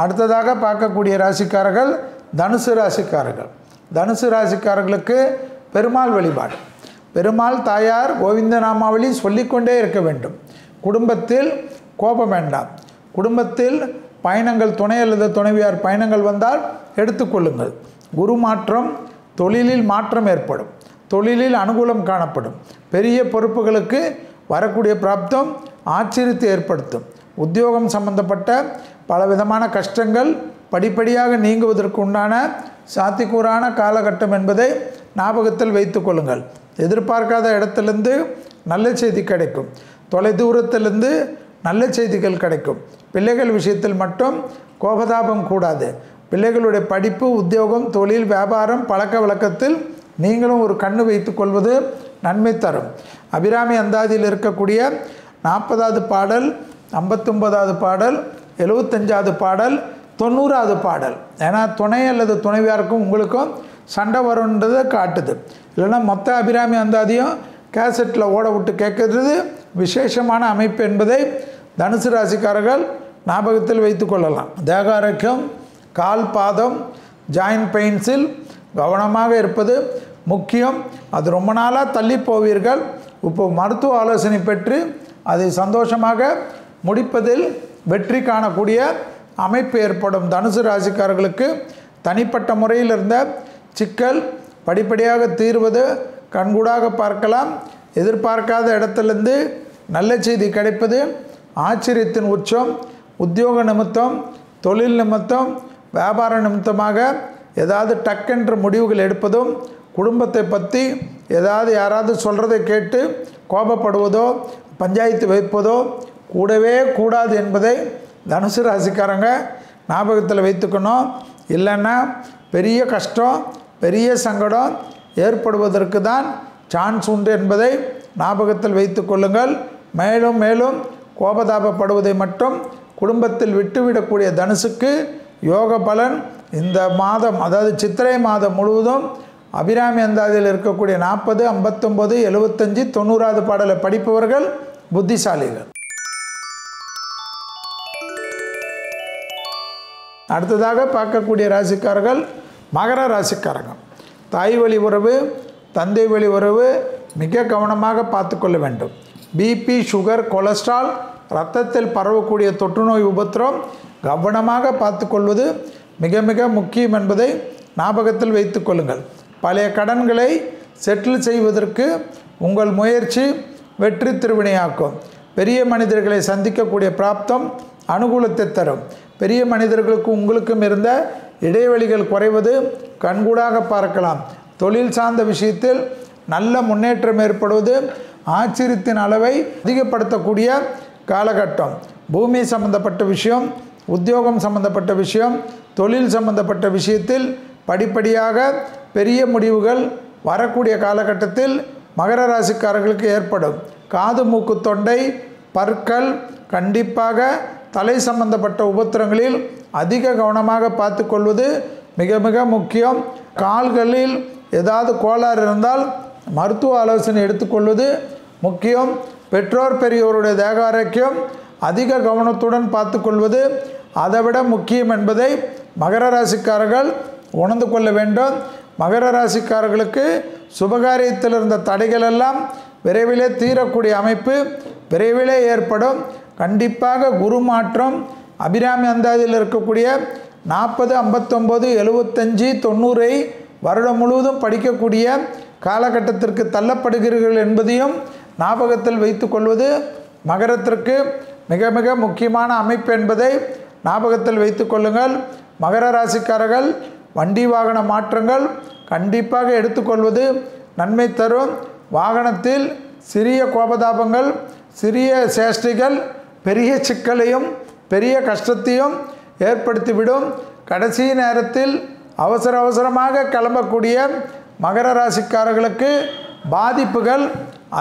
அடுத்ததாக பார்க்கக்கூடிய ராசிக்காரர்கள் தனுசு ராசிக்காரர்கள். தனுசு ராசிக்காரர்களுக்கு பெருமாள் வழிபாடு, பெருமாள் தாயார் கோவிந்த நாமாவளி சொல்லிக்கொண்டே இருக்க வேண்டும். குடும்பத்தில் கோபம் வேண்டாம். குடும்பத்தில் பயணங்கள், துணை அல்லது துணைவியார் பயணங்கள் வந்தால் எடுத்துக்கொள்ளுங்கள். குரு மாற்றம், தொழிலில் மாற்றம் ஏற்படும். தொழிலில் அனுகூலம் காணப்படும். பெரிய பொறுப்புகளுக்கு வரக்கூடிய பிராப்தம் ஆச்சரியத்தை ஏற்படுத்தும். உத்தியோகம் சம்பந்தப்பட்ட பலவிதமான கஷ்டங்கள் படிப்படியாக நீங்குவதற்கு உண்டான சாத்தியக்கூறான காலகட்டம் என்பதை ஞாபகத்தில் வைத்து கொள்ளுங்கள். எதிர்பார்க்காத இடத்திலிருந்து நல்ல செய்தி கிடைக்கும். தொலை தூரத்திலிருந்து நல்ல செய்திகள் கிடைக்கும். பிள்ளைகள் விஷயத்தில் மட்டும் கோபதாபம் கூடாது. பிள்ளைகளுடைய படிப்பு, உத்தியோகம், தொழில், வியாபாரம், பழக்க வழக்கத்தில் நீங்களும் ஒரு கண்ணு வைத்து கொள்வது நன்மை தரும். அபிராமி அந்தாதியில் இருக்கக்கூடிய 40வது பாடல், 59வது பாடல், 75வது பாடல், 90வது பாடல். ஏன்னா துணை அல்லது துணைவியாருக்கும் உங்களுக்கும் சண்டை வரும்ன்றதை காட்டுது. இல்லைன்னா மொத்த அபிராமி அந்தாதியும் கேசட்டில் ஓட விட்டு கேட்கறது விசேஷமான அமைப்பு என்பதை தனுசு ராசிக்காரர்கள் ஞாபகத்தில் வைத்து கொள்ளலாம். தேக ஆரோக்கியம், கால் பாதம், ஜாயின்ட் பெயின்ஸில் கவனமாக இருப்பது முக்கியம். அது ரொம்ப நாளாக தள்ளி போவீர்கள். இப்போ மருத்துவ ஆலோசனை பெற்று அதை சந்தோஷமாக முடிப்பதில் வெற்றி காணக்கூடிய அமைப்பு ஏற்படும். தனுசு ராசிக்காரர்களுக்கு தனிப்பட்ட முறையில் இருந்த சிக்கல் படிப்படியாக தீர்வது கண்கூடாக பார்க்கலாம். எதிர்பார்க்காத இடத்திலிருந்து நல்ல செய்தி கிடைப்பது ஆச்சரியத்தின் உச்சம். உத்தியோக நிமித்தம், தொழில் நிமித்தம், வியாபார நிமித்தமாக ஏதாவது டக்கென்று முடிவுகள் எடுப்பதும், குடும்பத்தை பற்றி ஏதாவது யாராவது சொல்கிறதை கேட்டு கோபப்படுவதோ பஞ்சாயத்து வைப்பதோ கூடவே கூடாது என்பதை தனுசு ராசிக்காரங்க ஞாபகத்தில் வைத்துக்கணும். இல்லைன்னா பெரிய கஷ்டம், பெரிய சங்கடம் ஏற்படுவதற்கு தான் சான்ஸ் உண்டு என்பதை ஞாபகத்தில் வைத்து கொள்ளுங்கள். மேலும் மேலும் கோபதாபப்படுவதை மட்டும் குடும்பத்தில் விட்டுவிடக்கூடிய தனுசுக்கு யோக பலன் இந்த மாதம், அதாவது சித்திரை மாதம் முழுவதும் அபிராமி அந்தாதியில் இருக்கக்கூடிய 40, 59, 75, 90வது பாடலை படிப்பவர்கள் புத்திசாலிகள். அடுத்ததாக பார்க்கக்கூடிய ராசிக்காரர்கள் மகர ராசிக்காரர்கள். தாய் வழி உறவு, தந்தை வழி உறவு மிக கவனமாக பார்த்து கொள்ள வேண்டும். பிபி, சுகர், கொலஸ்ட்ரால், இரத்தத்தில் பரவக்கூடிய தொற்றுநோய் உபத்திரம் கவனமாக பார்த்து கொள்வது மிக மிக முக்கியம் என்பதை ஞாபகத்தில் வைத்து கொள்ளுங்கள். பழைய கடன்களை செட்டில் செய்வதற்கு உங்கள் முயற்சி வெற்றி திருவினையாக்கும். பெரிய மனிதர்களை சந்திக்கக்கூடிய பிராப்தம் அனுகூலத்தை தரும். பெரிய மனிதர்களுக்கும் உங்களுக்கும் இருந்த இடைவெளிகள் குறைவது கண்கூடாக பார்க்கலாம். தொழில் சார்ந்த விஷயத்தில் நல்ல முன்னேற்றம் ஏற்படுவது ஆச்சரியத்தின் அளவை அதிகப்படுத்தக்கூடிய காலகட்டம். பூமி சம்பந்தப்பட்ட விஷயம், உத்தியோகம் சம்பந்தப்பட்ட விஷயம், தொழில் சம்பந்தப்பட்ட விஷயத்தில் படிப்படியாக பெரிய முடிவுகள் வரக்கூடிய காலகட்டத்தில் மகர ராசிக்காரர்களுக்கு ஏற்படும். காது மூக்கு தொண்டை பற்கள் கண்டிப்பாக தலை சம்பந்தப்பட்ட உபத்திரங்களில் அதிக கவனமாக பார்த்து கொள்வது மிக மிக முக்கியம். கால்களில் ஏதாவது கோளாறு இருந்தால் மருத்துவ ஆலோசனை எடுத்துக்கொள்வது முக்கியம். பெற்றோர் பெரியோருடைய தேக ஆரோக்கியம் அதிக கவனத்துடன் பார்த்து கொள்வது அதைவிட முக்கியம் என்பதை மகர ராசிக்காரர்கள் உணர்ந்து கொள்ள வேண்டும். மகர ராசிக்காரர்களுக்கு சுபகாரியத்தில் இருந்த தடைகள் எல்லாம் விரைவிலே தீரக்கூடிய அமைப்பு விரைவிலே ஏற்படும். கண்டிப்பாக குரு மாற்றம் அபிராமி அந்தாதியில் இருக்கக்கூடிய 40, 59, 75, 90 வருடம் முழுவதும் படிக்கக்கூடிய காலகட்டத்திற்கு தள்ளப்படுகிறீர்கள் என்பதையும் ஞாபகத்தில் வைத்து கொள்வது மகரத்திற்கு மிக மிக முக்கியமான அமைப்பு என்பதை ஞாபகத்தில் வைத்து கொள்ளுங்கள். மகர ராசிக்காரர்கள் வண்டி வாகன மாற்றங்கள் கண்டிப்பாக எடுத்துக்கொள்வது நன்மை தரும். வாகனத்தில் சிறிய கோபதாபங்கள், சிறிய சேஷ்டைகள் பெரிய சிக்கலையும் பெரிய கஷ்டத்தையும் ஏற்படுத்திவிடும். கடைசி நேரத்தில் அவசரமாக கிளம்பக்கூடிய மகர ராசிக்காரர்களுக்கு பாதிப்புகள்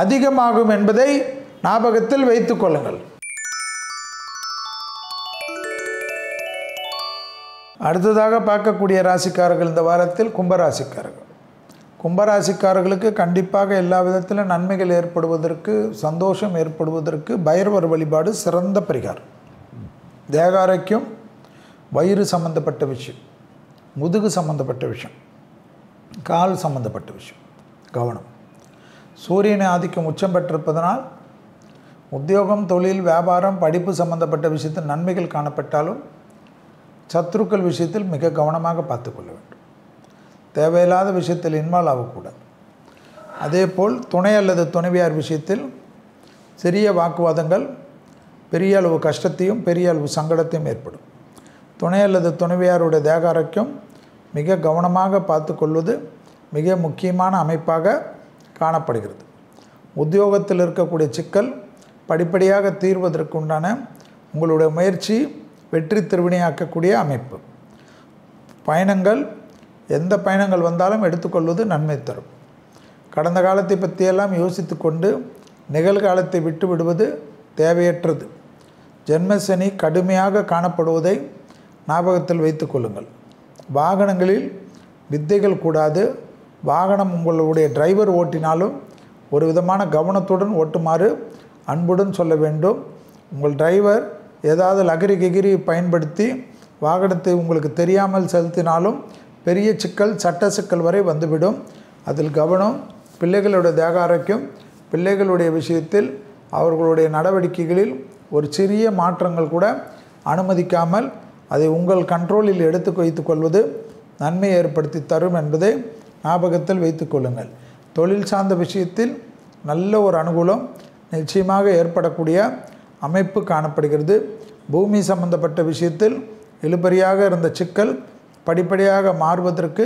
அதிகமாகும் என்பதை ஞாபகத்தில் வைத்து கொள்ளுங்கள். அடுத்ததாக பார்க்கக்கூடிய ராசிக்காரர்கள் இந்த வாரத்தில் கும்பராசிக்காரர்கள். கும்பராசிக்காரர்களுக்கு கண்டிப்பாக எல்லா விதத்திலும் நன்மைகள் ஏற்படுவதற்கு, சந்தோஷம் ஏற்படுவதற்கு பைரவர் வழிபாடு சிறந்த பரிகாரம். தேக ஆரோக்கியம், வயிறு சம்பந்தப்பட்ட விஷயம், முதுகு சம்பந்தப்பட்ட விஷயம், கால் சம்பந்தப்பட்ட விஷயம் கவனம். சூரியனை ஆதிக்கம் உச்சம் பெற்றிருப்பதனால் உத்தியோகம், தொழில், வியாபாரம், படிப்பு சம்பந்தப்பட்ட விஷயத்தில் நன்மைகள் காணப்பட்டாலும் சத்ருக்கள் விஷயத்தில் மிக கவனமாக பார்த்து கொள்ள வேண்டும். தேவையில்லாத விஷயத்தில் இன்வால்வ் ஆகக்கூடாது. அதேபோல் துணை அல்லது துணைவியார் விஷயத்தில் சிறிய வாக்குவாதங்கள் பெரிய அளவு கஷ்டத்தையும் பெரிய அளவு சங்கடத்தையும் ஏற்படும். துணை அல்லது துணைவியாருடைய தேக ஆரோக்கியம் மிக கவனமாக பார்த்து கொள்வது மிக முக்கியமான அமைப்பாக காணப்படுகிறது. உத்தியோகத்தில் இருக்கக்கூடிய சிக்கல் படிப்படியாக தீர்வதற்கு உண்டான உங்களுடைய முயற்சி வெற்றி திருவினையாக்கக்கூடிய அமைப்பு. பயணங்கள், எந்த பயணங்கள் வந்தாலும் எடுத்துக்கொள்வது நன்மை தரும். கடந்த காலத்தை பற்றியெல்லாம் யோசித்து கொண்டு நிகழ்காலத்தை விட்டு விடுவது தேவையற்றது. ஜென்மசனி கடுமையாக காணப்படுவதை ஞாபகத்தில் வைத்து கொள்ளுங்கள். வாகனங்களில் வித்தைகள் கூடாது. வாகனம் உங்களுடைய டிரைவர் ஓட்டினாலும் ஒரு விதமான கவனத்துடன் ஓட்டுமாறு அன்புடன் சொல்ல வேண்டும். உங்கள் டிரைவர் ஏதாவது லகரி கிகிரி பயன்படுத்தி வாகனத்தை உங்களுக்கு தெரியாமல் செலுத்தினாலும் பெரிய சிக்கல், சட்ட சிக்கல் வரை வந்துவிடும். அதில் கவனம். பிள்ளைகளுடைய தேக ஆரோக்கியம், பிள்ளைகளுடைய விஷயத்தில் அவர்களுடைய நடவடிக்கைகளில் ஒரு சிறிய மாற்றங்கள் கூட அனுமதிக்காமல் அதை உங்கள் கண்ட்ரோலில் எடுத்து வைத்து கொள்வது நன்மை ஏற்படுத்தி தரும் என்பதை ஞாபகத்தில் வைத்து கொள்ளுங்கள். தொழில் சார்ந்த விஷயத்தில் நல்ல ஒரு அனுகூலம் நிச்சயமாக ஏற்படக்கூடிய அமைப்பு காணப்படுகிறது. பூமி சம்பந்தப்பட்ட விஷயத்தில் இழுபறியாக இருந்த சிக்கல் படிப்படியாக மாறுவதற்கு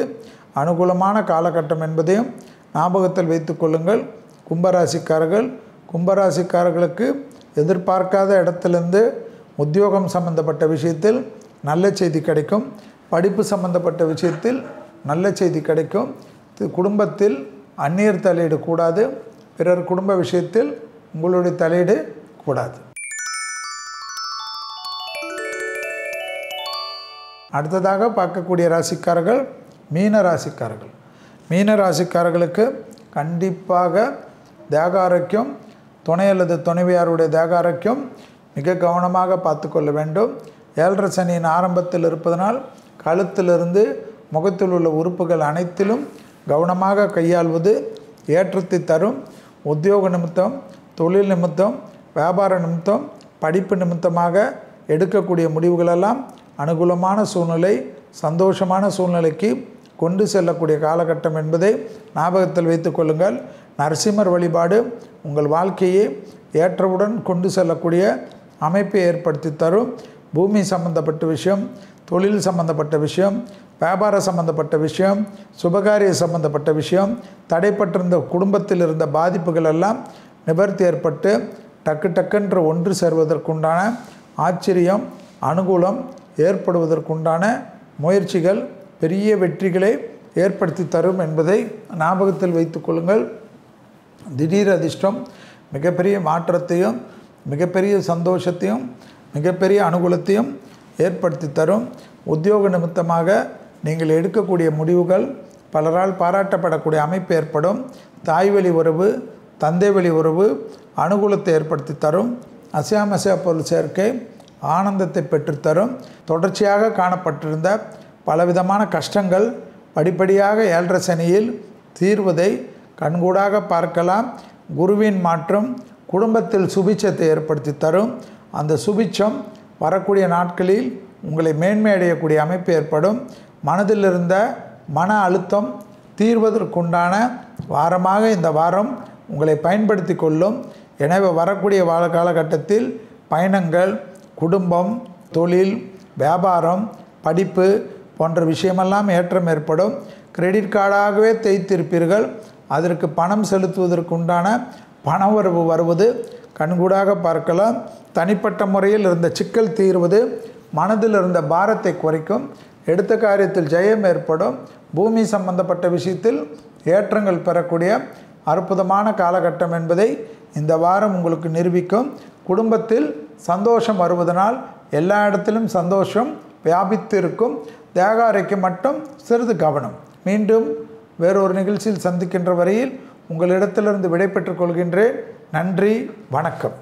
அனுகூலமான காலகட்டம் என்பதையும் ஞாபகத்தில் வைத்து கொள்ளுங்கள். கும்பராசிக்காரர்களுக்கு எதிர்பார்க்காத இடத்திலிருந்து உத்தியோகம் சம்பந்தப்பட்ட விஷயத்தில் நல்ல செய்தி கிடைக்கும். படிப்பு சம்பந்தப்பட்ட விஷயத்தில் நல்ல செய்தி கிடைக்கும். குடும்பத்தில் அந்நியர் தலையீடு கூடாது. பிறர் குடும்ப விஷயத்தில் உங்களுடைய தலையீடு கூடாது. அடுத்ததாக பார்க்கக்கூடிய ராசிக்காரர்கள் மீன ராசிக்காரர்கள். மீன ராசிக்காரர்களுக்கு கண்டிப்பாக தேக ஆரோக்கியம், துணை அல்லது துணைவியாருடைய தேக ஆரோக்கியம் மிக கவனமாக பார்த்து கொள்ள வேண்டும். 7.5 சனியின் ஆரம்பத்தில் இருப்பதனால் கழுத்திலிருந்து முகத்தில் உள்ள உறுப்புகள் அனைத்திலும் கவனமாக கையாள்வது ஏற்றத்தை தரும். உத்தியோக நிமித்தம், தொழில் நிமித்தம், வியாபார நிமித்தம், படிப்பு நிமித்தமாக எடுக்கக்கூடிய முடிவுகளெல்லாம் அனுகூலமான சூழ்நிலை, சந்தோஷமான சூழ்நிலைக்கு கொண்டு செல்லக்கூடிய காலகட்டம் என்பதை ஞாபகத்தில் வைத்துக் கொள்ளுங்கள். நரசிம்மர் வழிபாடு உங்கள் வாழ்க்கையை ஏற்றவுடன் கொண்டு செல்லக்கூடிய அமைப்பை ஏற்படுத்தி தரும். பூமி சம்பந்தப்பட்ட விஷயம், தொழில் சம்பந்தப்பட்ட விஷயம், வியாபார சம்பந்தப்பட்ட விஷயம், சுபகாரிய சம்பந்தப்பட்ட விஷயம், தடைப்பட்டிருந்த குடும்பத்தில் இருந்த பாதிப்புகள் எல்லாம் நிவர்த்தி ஏற்பட்டு டக்குன்ற ஒன்று சேர்வதற்குண்டான ஆச்சரியம், அனுகூலம் ஏற்படுவதற்குண்டான முயற்சிகள் பெரிய வெற்றிகளை ஏற்படுத்தி தரும் என்பதை ஞாபகத்தில் வைத்துக் கொள்ளுங்கள். திடீர் அதிர்ஷ்டம் மிகப்பெரிய மாற்றத்தையும் மிகப்பெரிய சந்தோஷத்தையும் மிகப்பெரிய அனுகூலத்தையும் ஏற்படுத்தி தரும். உத்தியோக நிமித்தமாக நீங்கள் எடுக்கக்கூடிய முடிவுகள் பலரால் பாராட்டப்படக்கூடிய அமைப்பு ஏற்படும். தாய் வழி உறவு, தந்தை வழி உறவு அனுகூலத்தை ஏற்படுத்தி தரும். அசையாமசையா பொருள் சேர்க்கை ஆனந்தத்தை பெற்றுத்தரும். தொடர்ச்சியாக காணப்பட்டிருந்த பலவிதமான கஷ்டங்கள் படிப்படியாக 7.5 சனியில் தீர்வதை கண்கூடாக பார்க்கலாம். குருவின் மாற்றம் குடும்பத்தில் சுபிட்சத்தை ஏற்படுத்தி தரும். அந்த சுபிட்சம் வரக்கூடிய நாட்களில் உங்களை மேன்மை அடையக்கூடிய அமைப்பு ஏற்படும். மனதில் இருந்த மன அழுத்தம் தீர்வதற்குண்டான வாரமாக இந்த வாரம் உங்களை பயன்படுத்தி கொள்ளும். எனவே வரக்கூடிய காலகட்டத்தில் பயணங்கள், குடும்பம், தொழில், வியாபாரம், படிப்பு போன்ற விஷயமெல்லாம் ஏற்றம் ஏற்படும். கிரெடிட் கார்டாகவே தேய்த்திருப்பீர்கள். அதற்கு பணம் செலுத்துவதற்குண்டான பணவரவு வருவது கண்கூடாக பார்க்கலாம். தனிப்பட்ட முறையில் இருந்த சிக்கல் தீர்வது மனதில் இருந்த பாரத்தை குறைக்கும். எடுத்த காரியத்தில் ஜெயம் ஏற்படும். பூமி சம்பந்தப்பட்ட விஷயத்தில் ஏற்றங்கள் பெறக்கூடிய அற்புதமான காலகட்டம் என்பதை இந்த வாரம் உங்களுக்கு நிரூபிக்கும். குடும்பத்தில் சந்தோஷம் வருவதனால் எல்லா இடத்திலும் சந்தோஷம் வியாபித்து இருக்கும். தேக ஆரோக்கியம் மட்டும் சிறிது கவனம். மீண்டும் வேறொரு நிகழ்ச்சியில் சந்திக்கின்ற வரையில் உங்களிடத்திலிருந்து விடை பெற்றுக் கொள்கின்றேன். நன்றி, வணக்கம்.